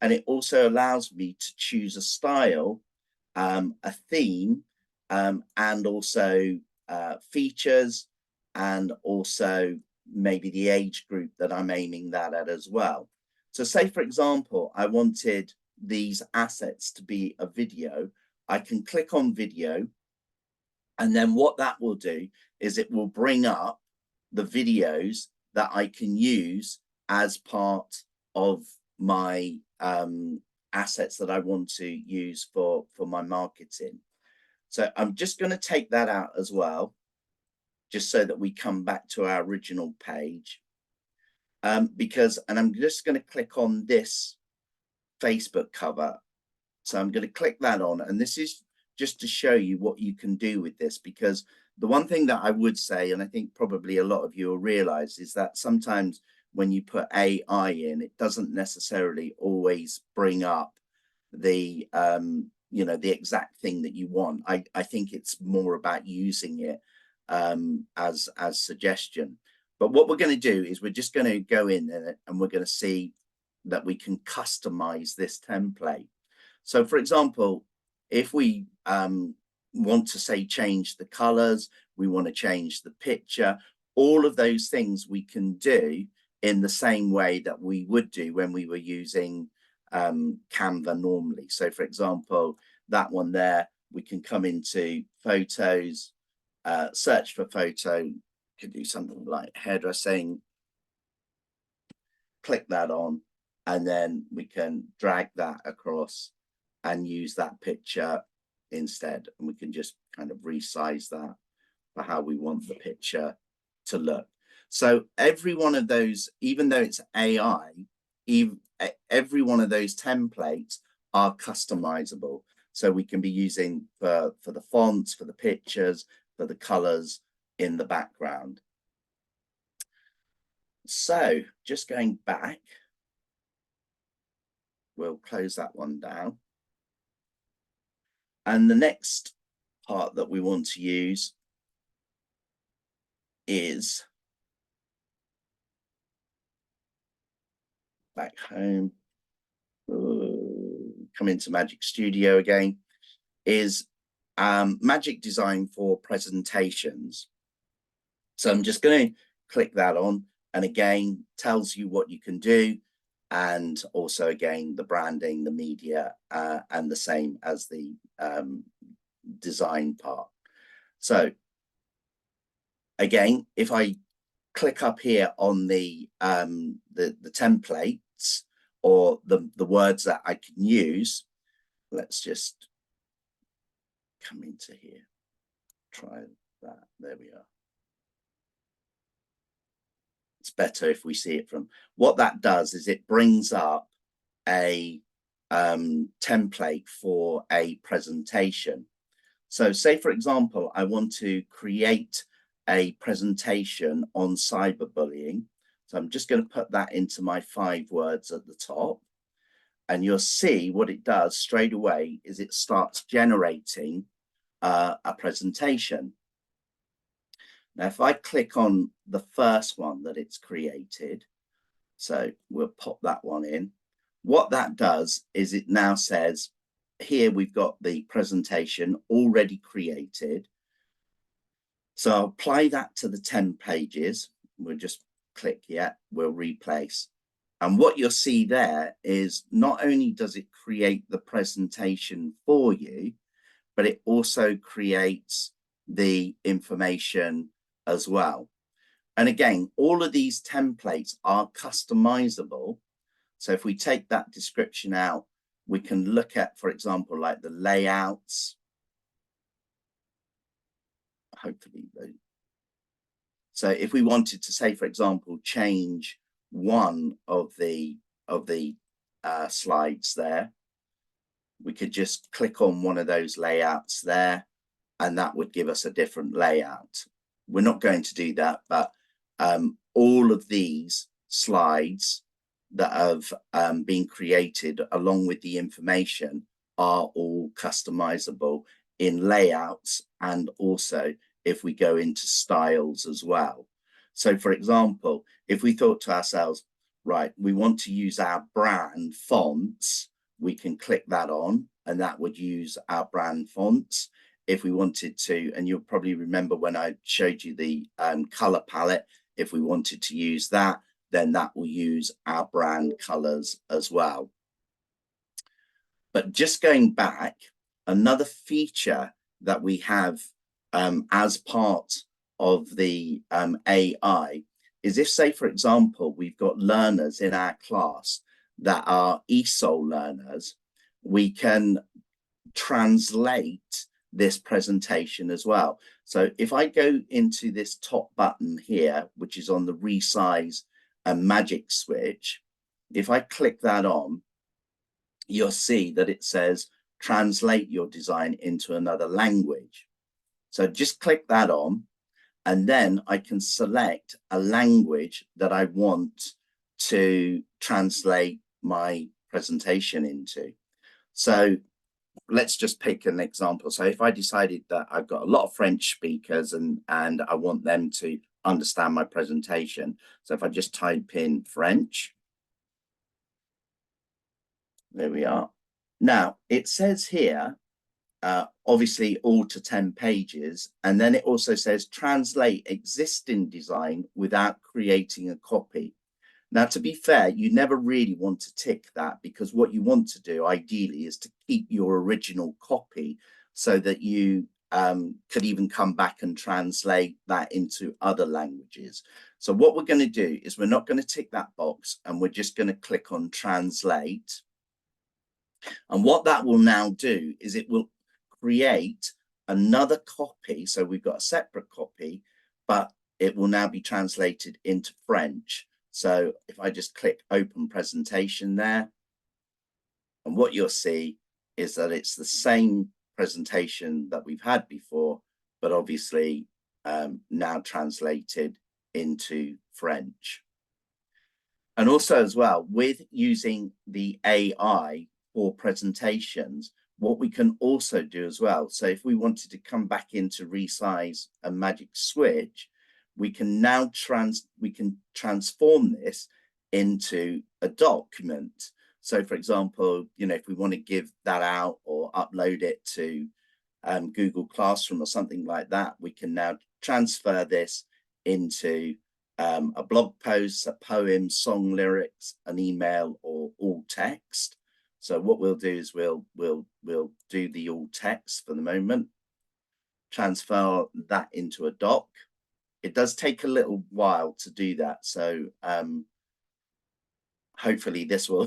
and it also allows me to choose a style, a theme, and also features, and also maybe the age group that I'm aiming that at as well. So say, for example, I wanted these assets to be a video. I can click on video, and then what that will do is it will bring up the videos that I can use as part of my assets that I want to use for my marketing. So I'm just going to take that out as well, just so that we come back to our original page. And I'm just going to click on this Facebook cover. So I'm going to click that on, and this is just to show you what you can do with this, because the one thing that I would say, and I think probably a lot of you will realize, is that sometimes when you put AI in, it doesn't necessarily always bring up the the exact thing that you want. I think it's more about using it as suggestion. But what we're going to do is we're just going to go in there and we're going to see that we can customize this template. So for example, if we want to say change the colors, we want to change the picture, all of those things we can do in the same way that we would do when we were using Canva normally. So for example, that one there, we can come into photos, search for photo, could do something like hairdressing, click that on, and then we can drag that across and use that picture instead. And we can just kind of resize that for how we want the picture to look. So every one of those, even though it's AI, every one of those templates are customizable. So we can be using for the fonts, for the pictures, for the colors in the background. So just going back, we'll close that one down. And the next part that we want to use is back home, come into Magic Studio again, is Magic Design for presentations. So I'm just going to click that on, and again, tells you what you can do. And also, again, the branding, the media, and the same as the design part. So again, if I click up here on the templates or the words that I can use, let's just come into here, try that. There we are. It's better if we see it from what that does is it brings up a template for a presentation. So say, for example, I want to create a presentation on cyberbullying. So So I'm just going to put that into my 5 words at the top. And you'll see what it does straight away is it starts generating a presentation. Now, if I click on the first one that it's created, so we'll pop that one in. What that does is it now says, here we've got the presentation already created. So I'll apply that to the 10 pages. We'll just click, yeah, we'll replace. And what you'll see there is not only does it create the presentation for you, but it also creates the information as well. And again, all of these templates are customizable. So if we take that description out, we can look at, for example, like the layouts. Hopefully, so if we wanted to say, for example, change one of the slides there, we could just click on one of those layouts there, and that would give us a different layout. We're not going to do that, but all of these slides that have been created along with the information are all customizable in layouts, and also if we go into styles as well. So for example, if we thought to ourselves, right, we want to use our brand fonts, we can click that on and that would use our brand fonts. If we wanted to, and you'll probably remember when I showed you the color palette, if we wanted to use that, then that will use our brand colors as well. But just going back, another feature that we have as part of the AI is if, say, for example, we've got learners in our class that are ESOL learners, we can translate this presentation as well. So if I go into this top button here, which is on the resize and magic switch, if I click that on, you'll see that it says translate your design into another language. So just click that on, and then I can select a language that I want to translate my presentation into. So let's just pick an example. So if I decided that I've got a lot of French speakers and I want them to understand my presentation. So if I just type in French, there we are. Now it says here, obviously all to 10 pages. And then it also says translate existing design without creating a copy. Now, to be fair, you never really want to tick that, because what you want to do ideally is to keep your original copy so that you could even come back and translate that into other languages. So what we're going to do is we're not going to tick that box, and we're just going to click on translate. And what that will now do is it will create another copy. So we've got a separate copy, but it will now be translated into French. So if I just click open presentation there, and what you'll see is that it's the same presentation that we've had before, but obviously now translated into French. And also as well, with using the AI for presentations, what we can also do as well. So if we wanted to come back into resize and magic switch, we can now transform this into a document. So for example, you know, if we want to give that out or upload it to Google Classroom or something like that, we can now transfer this into a blog post, a poem, song lyrics, an email, or all text. So what we'll do is we'll do the all text for the moment, transfer that into a doc. It does take a little while to do that, so hopefully this will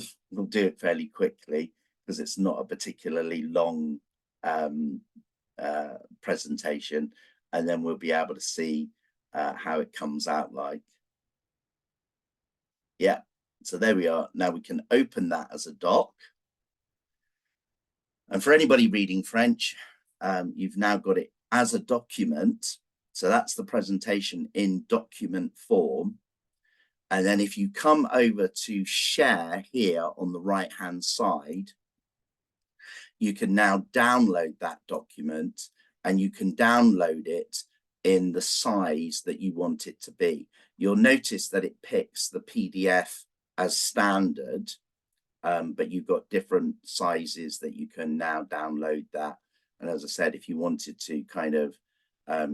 do it fairly quickly, because it's not a particularly long presentation, and then we'll be able to see how it comes out like. Yeah, so there we are. Now we can open that as a doc. And for anybody reading French, you've now got it as a document. So that's the presentation in document form. And then if you come over to share here on the right hand side, you can now download that document, and you can download it in the size that you want it to be. You'll notice that it picks the PDF as standard, but you've got different sizes that you can now download that. And as I said, if you wanted to kind of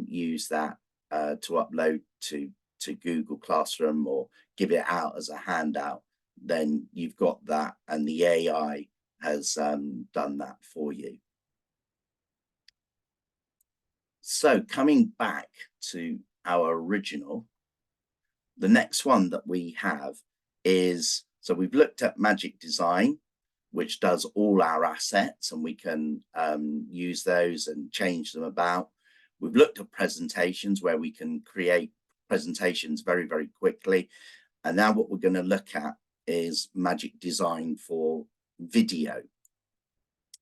use that to upload to Google Classroom or give it out as a handout, then you've got that, and the AI has done that for you. So coming back to our original, the next one that we have is, so we've looked at Magic Design, which does all our assets, and we can use those and change them about. We've looked at presentations, where we can create presentations very, very quickly. And now what we're going to look at is Magic Design for video.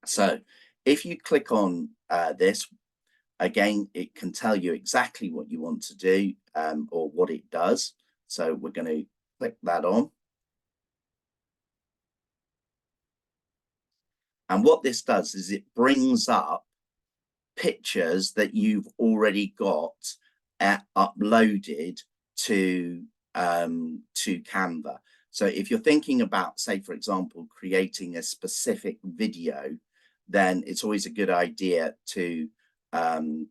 So if you click on this, again, it can tell you exactly what you want to do or what it does. So we're going to click that on. And what this does is it brings up pictures that you've already got uploaded to Canva. So if you're thinking about, say, for example, creating a specific video, then it's always a good idea to upload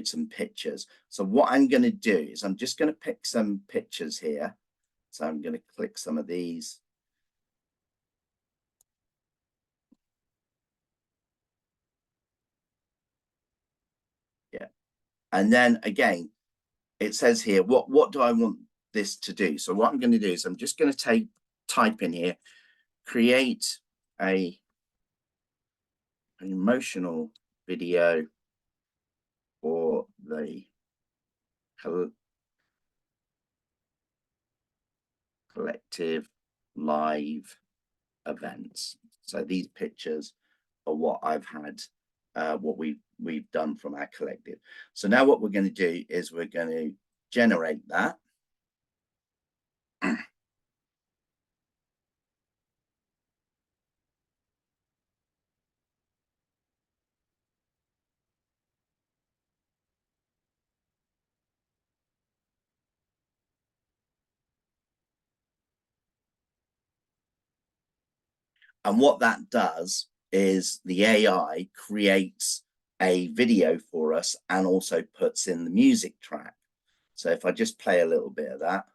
some pictures. So what I'm going to do is I'm just going to pick some pictures here. So I'm going to click some of these. Yeah. And then again, it says here, what do I want this to do? So what I'm going to do is I'm just going to type in here, create an emotional video for the collective live events. So these pictures are what I've had, what we've done from our collective. So now what we're going to do is we're going to generate that. And what that does is the AI creates a video for us and also puts in the music track. So if I just play a little bit of that.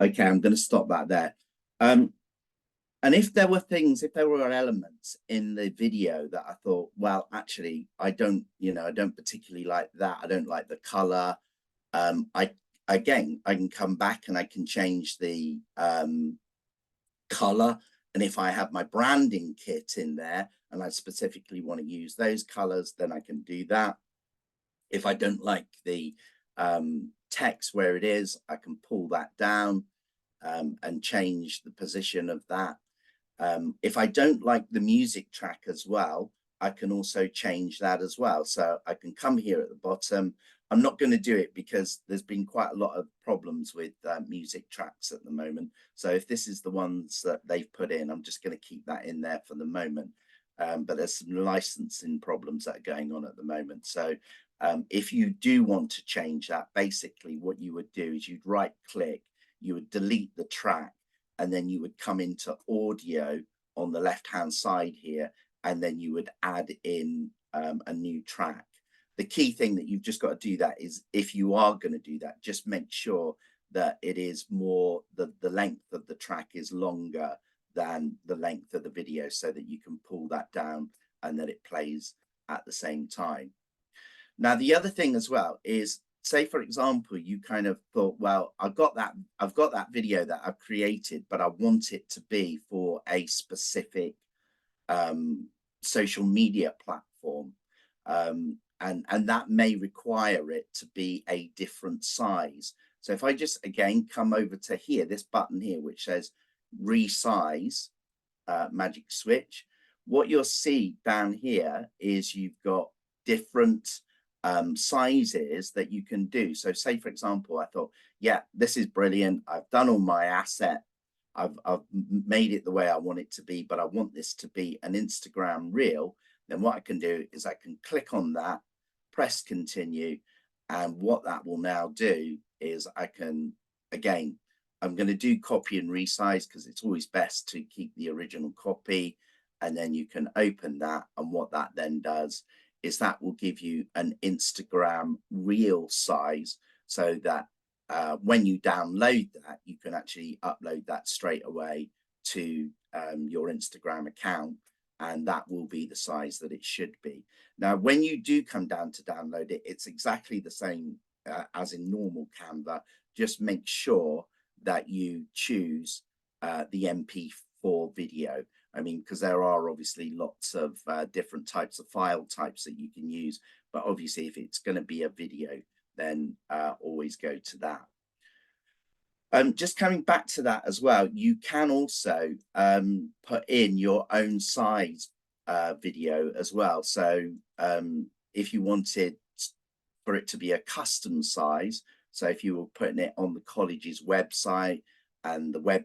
Okay, I'm going to stop that there. And if there were things, if there were elements in the video that I thought, well, actually, I don't particularly like that. I don't like the color. I can come back and I can change the color. And if I have my branding kit in there and I specifically want to use those colors, then I can do that. If I don't like the text where it is, I can pull that down and change the position of that. If I don't like the music track as well, I can also change that as well. So I can come here at the bottom. I'm not going to do it because there's been quite a lot of problems with music tracks at the moment. So if this is the ones that they've put in, I'm just going to keep that in there for the moment. But there's some licensing problems that are going on at the moment. So if you do want to change that, basically what you would do is you'd right click, you would delete the track, and then you would come into audio on the left hand side here, and then you would add in a new track. The key thing that you've just got to do that is, if you are going to do that, just make sure that it is more, the length of the track is longer than the length of the video, so that you can pull that down and that it plays at the same time. Now, the other thing as well is, say, for example, you kind of thought, well, I've got that video that I've created, but I want it to be for a specific social media platform. And that may require it to be a different size. So if I just again come over to here, this button here, which says resize magic switch, what you'll see down here is you've got different sizes that you can do. So say, for example, I thought, yeah, this is brilliant. I've done all my asset. I've made it the way I want it to be, but I want this to be an Instagram reel. Then what I can do is I can click on that, press continue. And what that will now do is I can, again, I'm going to do copy and resize because it's always best to keep the original copy. And then you can open that. And what that then does is that will give you an Instagram reel size, so that when you download that, you can actually upload that straight away to your Instagram account. And that will be the size that it should be. Now, when you do come down to download it, it's exactly the same as in normal Canva. Just make sure that you choose the MP4 video. I mean, because there are obviously lots of different types of file types that you can use. But obviously, if it's going to be a video, then always go to that. Just coming back to that as well, you can also put in your own size video as well. So if you wanted for it to be a custom size, so if you were putting it on the college's website and the web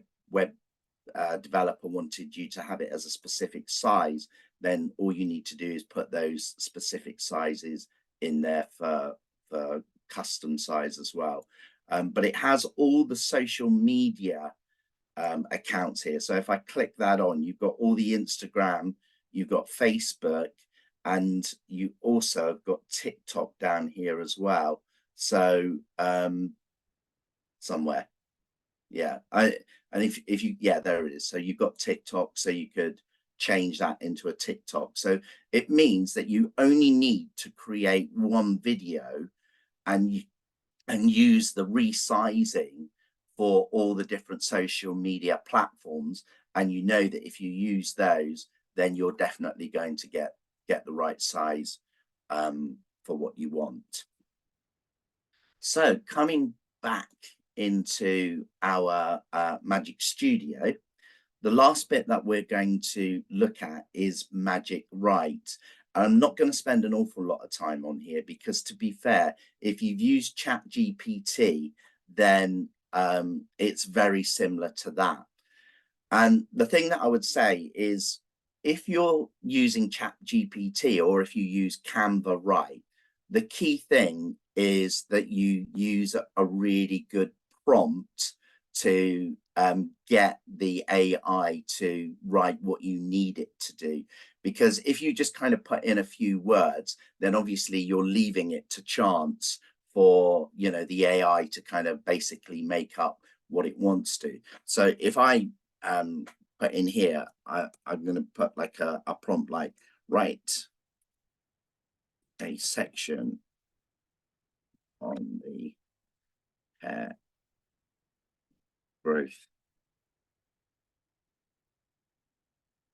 developer wanted you to have it as a specific size, then all you need to do is put those specific sizes in there for custom size as well. But it has all the social media accounts here. So if I click that on, you've got all the Instagram, you've got Facebook, and you also have got TikTok down here as well. So somewhere, yeah. And if you, yeah, there it is. So you've got TikTok, so you could change that into a TikTok. So it means that you only need to create one video and use the resizing for all the different social media platforms. And you know that if you use those, then you're definitely going to get the right size for what you want. So coming back into our Magic Studio, the last bit that we're going to look at is Magic Write. I'm not going to spend an awful lot of time on here because, to be fair, if you've used ChatGPT, then it's very similar to that. And the thing that I would say is, if you're using ChatGPT or if you use Canva Write, the key thing is that you use a really good prompt to get the AI to write what you need it to do. Because if you just kind of put in a few words, then obviously you're leaving it to chance for, you know, the AI to kind of basically make up what it wants to. So if I put in here, I'm going to put like a prompt like write a section on the hair growth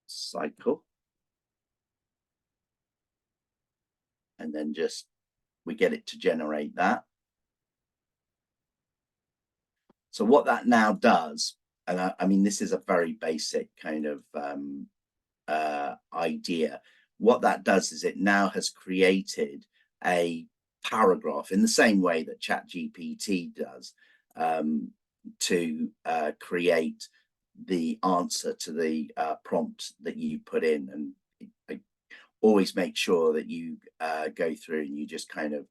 cycle, and then just we get it to generate that. So what that now does, and I mean, this is a very basic kind of idea. What that does is it now has created a paragraph in the same way that ChatGPT does to create the answer to the prompt that you put in. And always make sure that you go through and you just kind of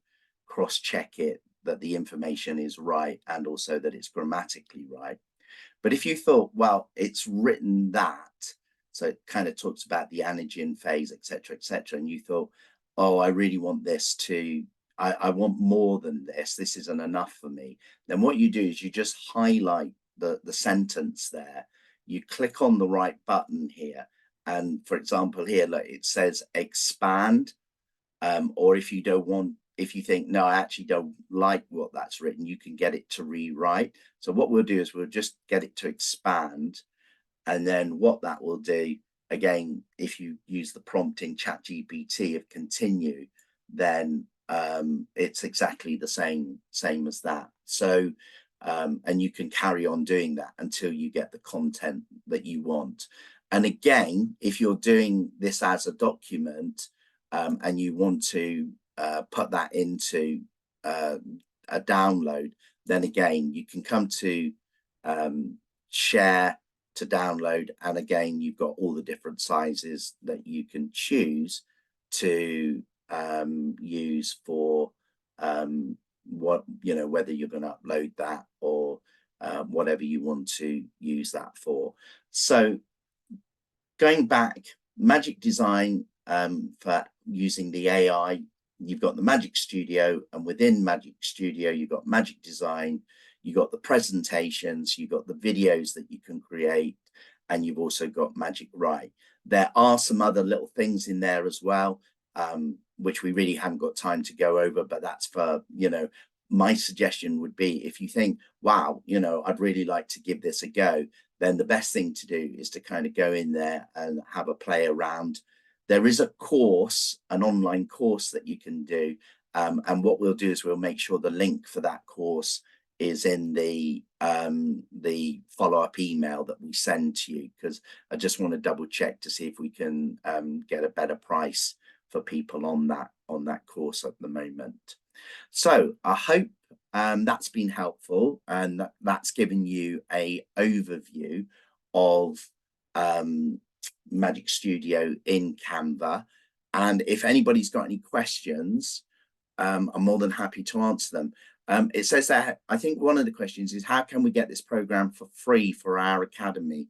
cross-check it, that the information is right and also that it's grammatically right. But if you thought, well, it's written that, so it kind of talks about the anagen phase, etc., etc., and you thought, oh, I really want this to, I want more than this, this isn't enough for me, then what you do is you just highlight the sentence there, you click on the right button here, and for example here, look, it says expand, or if you don't want, if you think, no, I actually don't like what that's written, you can get it to rewrite. So what we'll do is we'll just get it to expand. And then what that will do, again, if you use the prompt in ChatGPT of continue, then it's exactly the same as that. So and you can carry on doing that until you get the content that you want. And again, if you're doing this as a document and you want to put that into a download, then again, you can come to share to download. And again, you've got all the different sizes that you can choose to use for what, you know, whether you're going to upload that or whatever you want to use that for. So going back, Magic Design for using the AI, you've got the Magic Studio, and within Magic Studio, you've got Magic Design, you've got the presentations, you've got the videos that you can create, and you've also got Magic Write. There are some other little things in there as well, which we really haven't got time to go over, but that's for, you know, my suggestion would be, if you think, wow, you know, I'd really like to give this a go, then the best thing to do is to kind of go in there and have a play around. There is a course, an online course that you can do. And what we'll do is we'll make sure the link for that course is in the follow-up email that we send to you, because I just want to double check to see if we can get a better price for people on that course at the moment. So I hope that's been helpful, and that's given you a overview of Magic Studio in Canva. And if anybody's got any questions, I'm more than happy to answer them. It says that, I think one of the questions is, how can we get this program for free for our academy?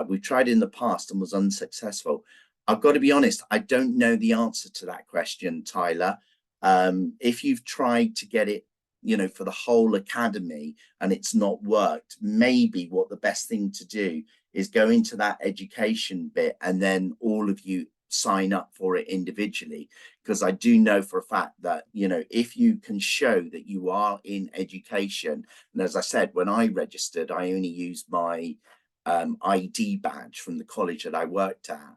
We've tried in the past and was unsuccessful. I've got to be honest, I don't know the answer to that question, Tyler. If you've tried to get it, you know, for the whole academy and it's not worked, maybe what the best thing to do is go into that education bit and then all of you sign up for it individually, because I do know for a fact that, you know, if you can show that you are in education, and as I said, when I registered, I only used my ID badge from the college that I worked at.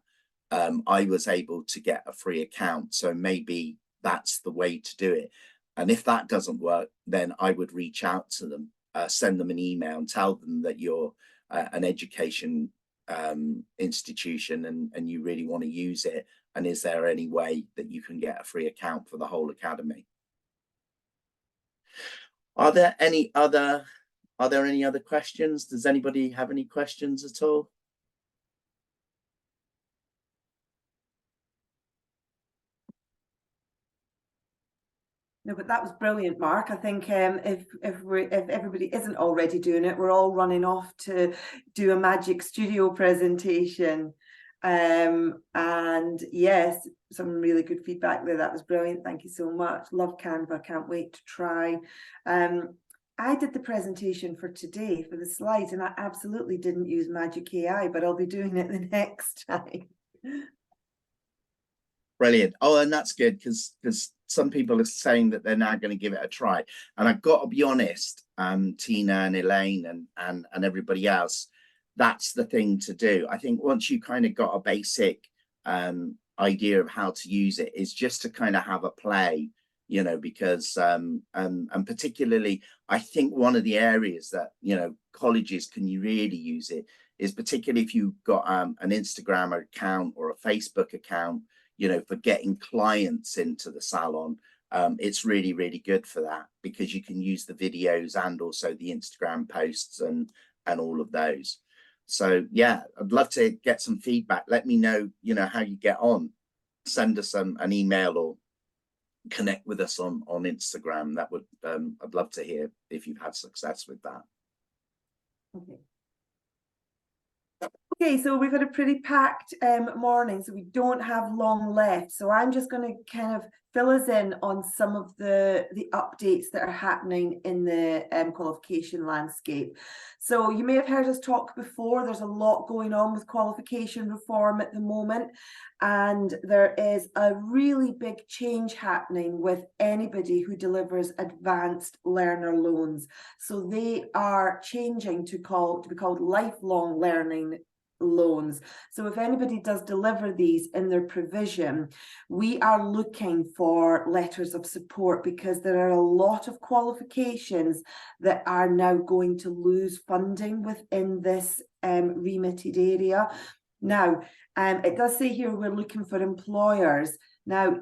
I was able to get a free account, so maybe that's the way to do it. And if that doesn't work, then I would reach out to them, send them an email and tell them that you're an education institution and you really want to use it, and is there any way that you can get a free account for the whole academy? Are there any other questions? Does anybody have any questions at all? No, but that was brilliant, Mark. I think if everybody isn't already doing it, we're all running off to do a Magic Studio presentation. And yes, some really good feedback there. That was brilliant. Thank you so much. Love Canva. Can't wait to try. I did the presentation for today for the slides, and I absolutely didn't use Magic AI, but I'll be doing it the next time. Brilliant. Oh, and that's good, because some people are saying that they're now going to give it a try. And I've got to be honest, Tina and Elaine and everybody else, that's the thing to do. I think once you kind of got a basic idea of how to use it, is just to kind of have a play, you know, because and particularly, I think one of the areas that, you know, colleges can really use it is particularly if you've got an Instagram account or a Facebook account, you know, for getting clients into the salon. It's really, really good for that, because you can use the videos and also the Instagram posts and all of those. So yeah, I'd love to get some feedback. Let me know, you know, how you get on. Send us an email or connect with us on Instagram. That would I'd love to hear if you've had success with that. Okay, so we've had a pretty packed morning, so we don't have long left. So I'm just going to kind of fill us in on some of the updates that are happening in the qualification landscape. So you may have heard us talk before, there's a lot going on with qualification reform at the moment, and there is a really big change happening with anybody who delivers advanced learner loans. So they are changing to be called lifelong learning loans. So if anybody does deliver these in their provision, we are looking for letters of support, because there are a lot of qualifications that are now going to lose funding within this remitted area. Now, it does say here we're looking for employers. Now,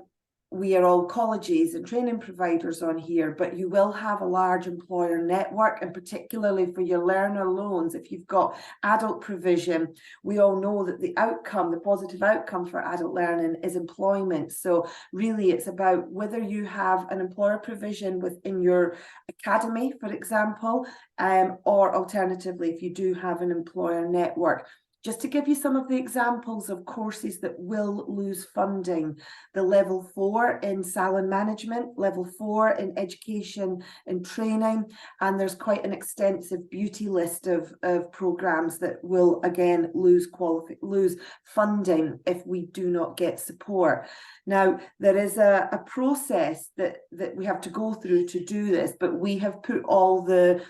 we are all colleges and training providers on here, but you will have a large employer network, and particularly for your learner loans, if you've got adult provision, we all know that the outcome, the positive outcome for adult learning is employment. So really it's about whether you have an employer provision within your academy, for example, or alternatively, if you do have an employer network. Just to give you some of the examples of courses that will lose funding: the level 4 in salon management, level 4 in education and training, and there's quite an extensive beauty list of programs that will again lose funding if we do not get support. Now, there is a process that we have to go through to do this, but we have put all the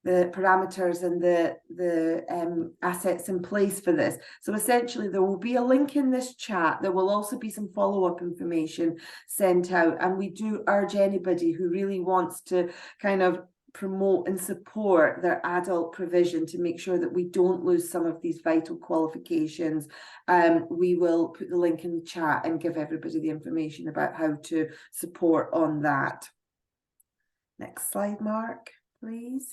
parameters and the assets in place for this. So essentially there will be a link in this chat. There will also be some follow-up information sent out, and we do urge anybody who really wants to kind of promote and support their adult provision to make sure that we don't lose some of these vital qualifications. We will put the link in the chat and give everybody the information about how to support on that. Next slide, Mark, please.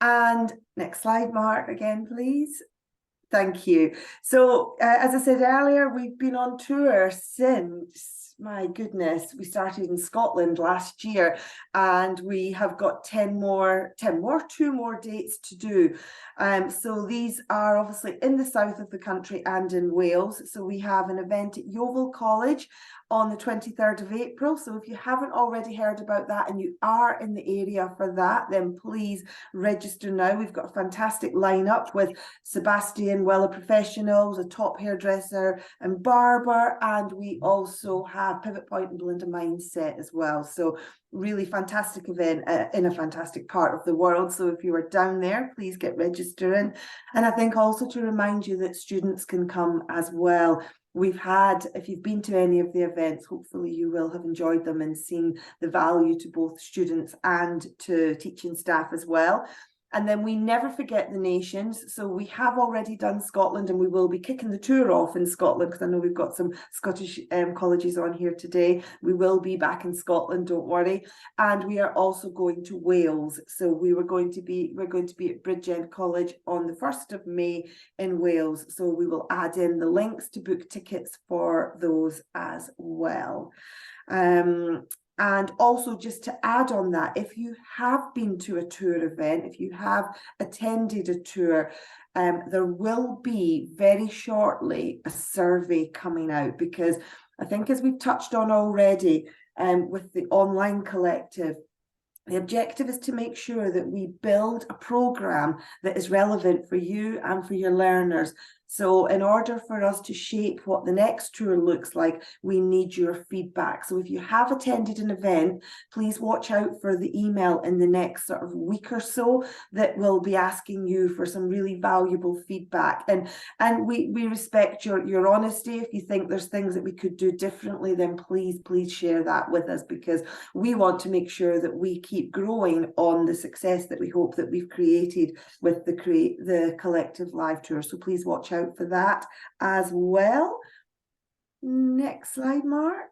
And next slide, Mark, again, please. Thank you. So, as I said earlier, we've been on tour since, my goodness, we started in Scotland last year, and we have got 2 more dates to do. So these are obviously in the south of the country and in Wales. So we have an event at Yeovil College on the 23rd of April. So if you haven't already heard about that and you are in the area for that, then please register now. We've got a fantastic lineup with Sebastian, Weller Professionals, a top hairdresser and barber, and we also have Pivot Point and Belinda Mindset as well. So really fantastic event in a fantastic part of the world. So if you are down there, please get registering. And I think also to remind you that students can come as well. We've had, if you've been to any of the events, hopefully you will have enjoyed them and seen the value to both students and to teaching staff as well. And then we never forget the nations. So we have already done Scotland, and we will be kicking the tour off in Scotland, because I know we've got some Scottish colleges on here today. We will be back in Scotland, don't worry. And we are also going to Wales. So we're going to be at Bridgend College on the 1st of May in Wales. So we will add in the links to book tickets for those as well. And also, just to add on that, if you have been to a tour event, if you have attended a tour, there will be very shortly a survey coming out, because I think, as we've touched on already, with the online collective, the objective is to make sure that we build a programme that is relevant for you and for your learners. So in order for us to shape what the next tour looks like, we need your feedback. So if you have attended an event, please watch out for the email in the next sort of week or so that will be asking you for some really valuable feedback. And we respect your honesty. If you think there's things that we could do differently, then please share that with us, because we want to make sure that we keep growing on the success that we hope that we've created with the collective live tour. So please watch out for that as well. Next slide, Mark.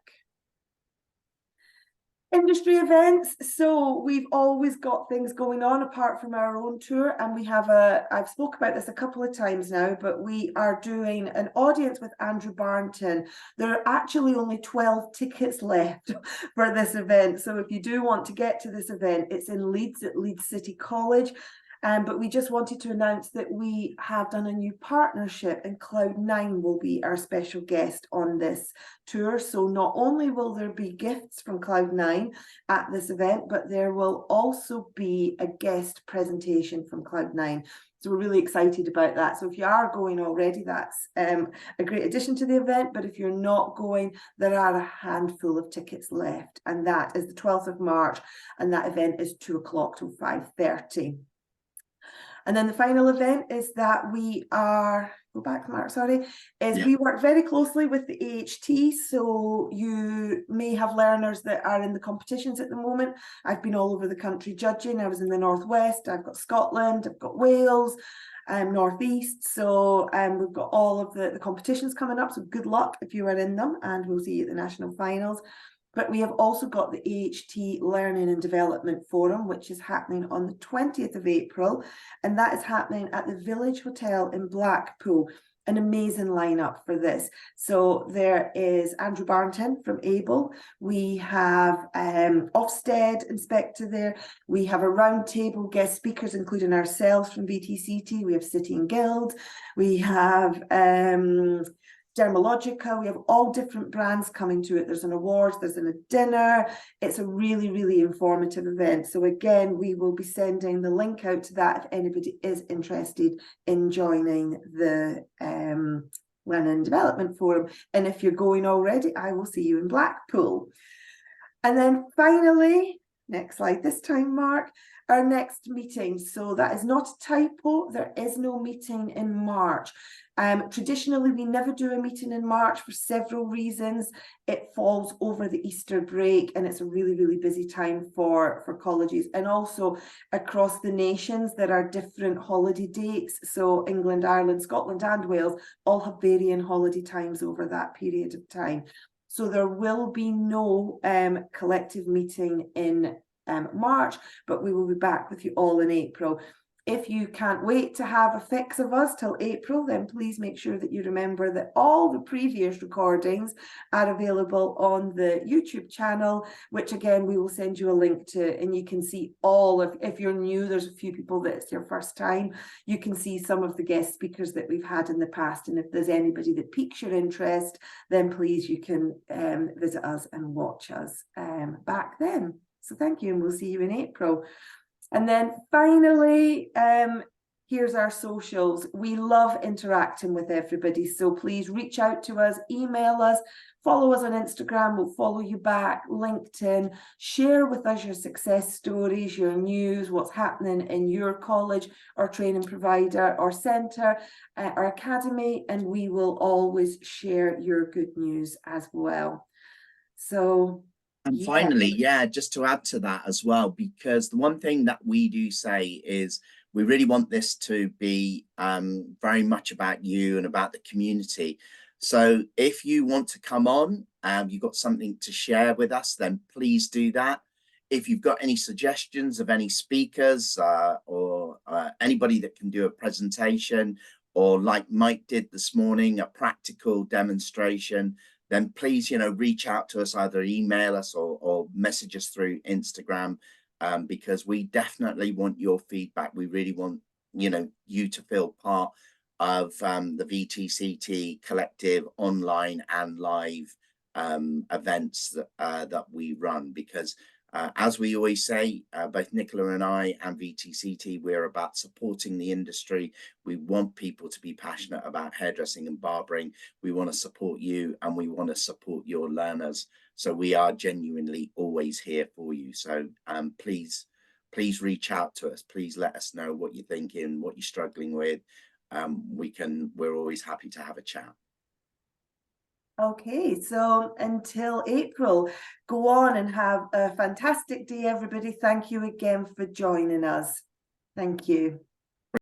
Industry events. So we've always got things going on apart from our own tour, and we have I've spoke about this a couple of times now, but we are doing an audience with Andrew Barnton. There are actually only 12 tickets left for this event. So if you do want to get to this event, it's in Leeds at Leeds City College. But we just wanted to announce that we have done a new partnership, and Cloud9 will be our special guest on this tour. So not only will there be gifts from Cloud9 at this event, but there will also be a guest presentation from Cloud9. So we're really excited about that. So if you are going already, that's a great addition to the event. But if you're not going, there are a handful of tickets left. And that is the 12th of March. And that event is 2 o'clock till 5:30. And then the final event is that we are, go back, Mark, sorry, is we work very closely with the AHT. So you may have learners that are in the competitions at the moment. I've been all over the country judging. I was in the Northwest, I've got Scotland, I've got Wales, Northeast. So we've got all of the competitions coming up. So good luck if you are in them, and we'll see you at the national finals. But we have also got the AHT Learning and Development Forum, which is happening on the 20th of April. And that is happening at the Village Hotel in Blackpool. An amazing lineup for this. So there is Andrew Barnton from Able. We have Ofsted Inspector there. We have a roundtable guest speakers, including ourselves from VTCT. We have City and Guild. We have Dermalogica. We have all different brands coming to it. There's an awards, there's a dinner. It's a really, really informative event. So again, we will be sending the link out to that if anybody is interested in joining the Learning and Development Forum. And if you're going already, I will see you in Blackpool. And then finally, next slide this time, Mark, our next meeting. So that is not a typo. There is no meeting in March. Traditionally, we never do a meeting in March for several reasons. It falls over the Easter break, and it's a really, really busy time for colleges. And also across the nations, there are different holiday dates. So England, Ireland, Scotland, and Wales all have varying holiday times over that period of time. So there will be no collective meeting in March, but we will be back with you all in April. If you can't wait to have a fix of us till April, then please make sure that you remember that all the previous recordings are available on the YouTube channel, which again, we will send you a link to, and you can see all of, if you're new, there's a few people that it's your first time, you can see some of the guest speakers that we've had in the past. And if there's anybody that piques your interest, then please, you can visit us and watch us back then. So thank you, and we'll see you in April. And then finally, here's our socials. We love interacting with everybody, so please reach out to us, email us, follow us on Instagram, we'll follow you back, LinkedIn, share with us your success stories, your news, what's happening in your college or training provider or centre or academy, and we will always share your good news as well. So and finally, just to add to that as well, because the one thing that we do say is we really want this to be very much about you and about the community. So if you want to come on, you've got something to share with us, then please do that. If you've got any suggestions of any speakers or anybody that can do a presentation, or like Mike did this morning, a practical demonstration, then please, reach out to us, either email us or message us through Instagram, because we definitely want your feedback. We really want, you to feel part of the VTCT collective online and live events that we run, because as we always say, both Nicola and I and VTCT, we're about supporting the industry. We want people to be passionate about hairdressing and barbering. We want to support you, and we want to support your learners. So we are genuinely always here for you. So please reach out to us. Please let us know what you're thinking, what you're struggling with. We're always happy to have a chat. Okay, so until April, go on and have a fantastic day, everybody. Thank you again for joining us. Thank you.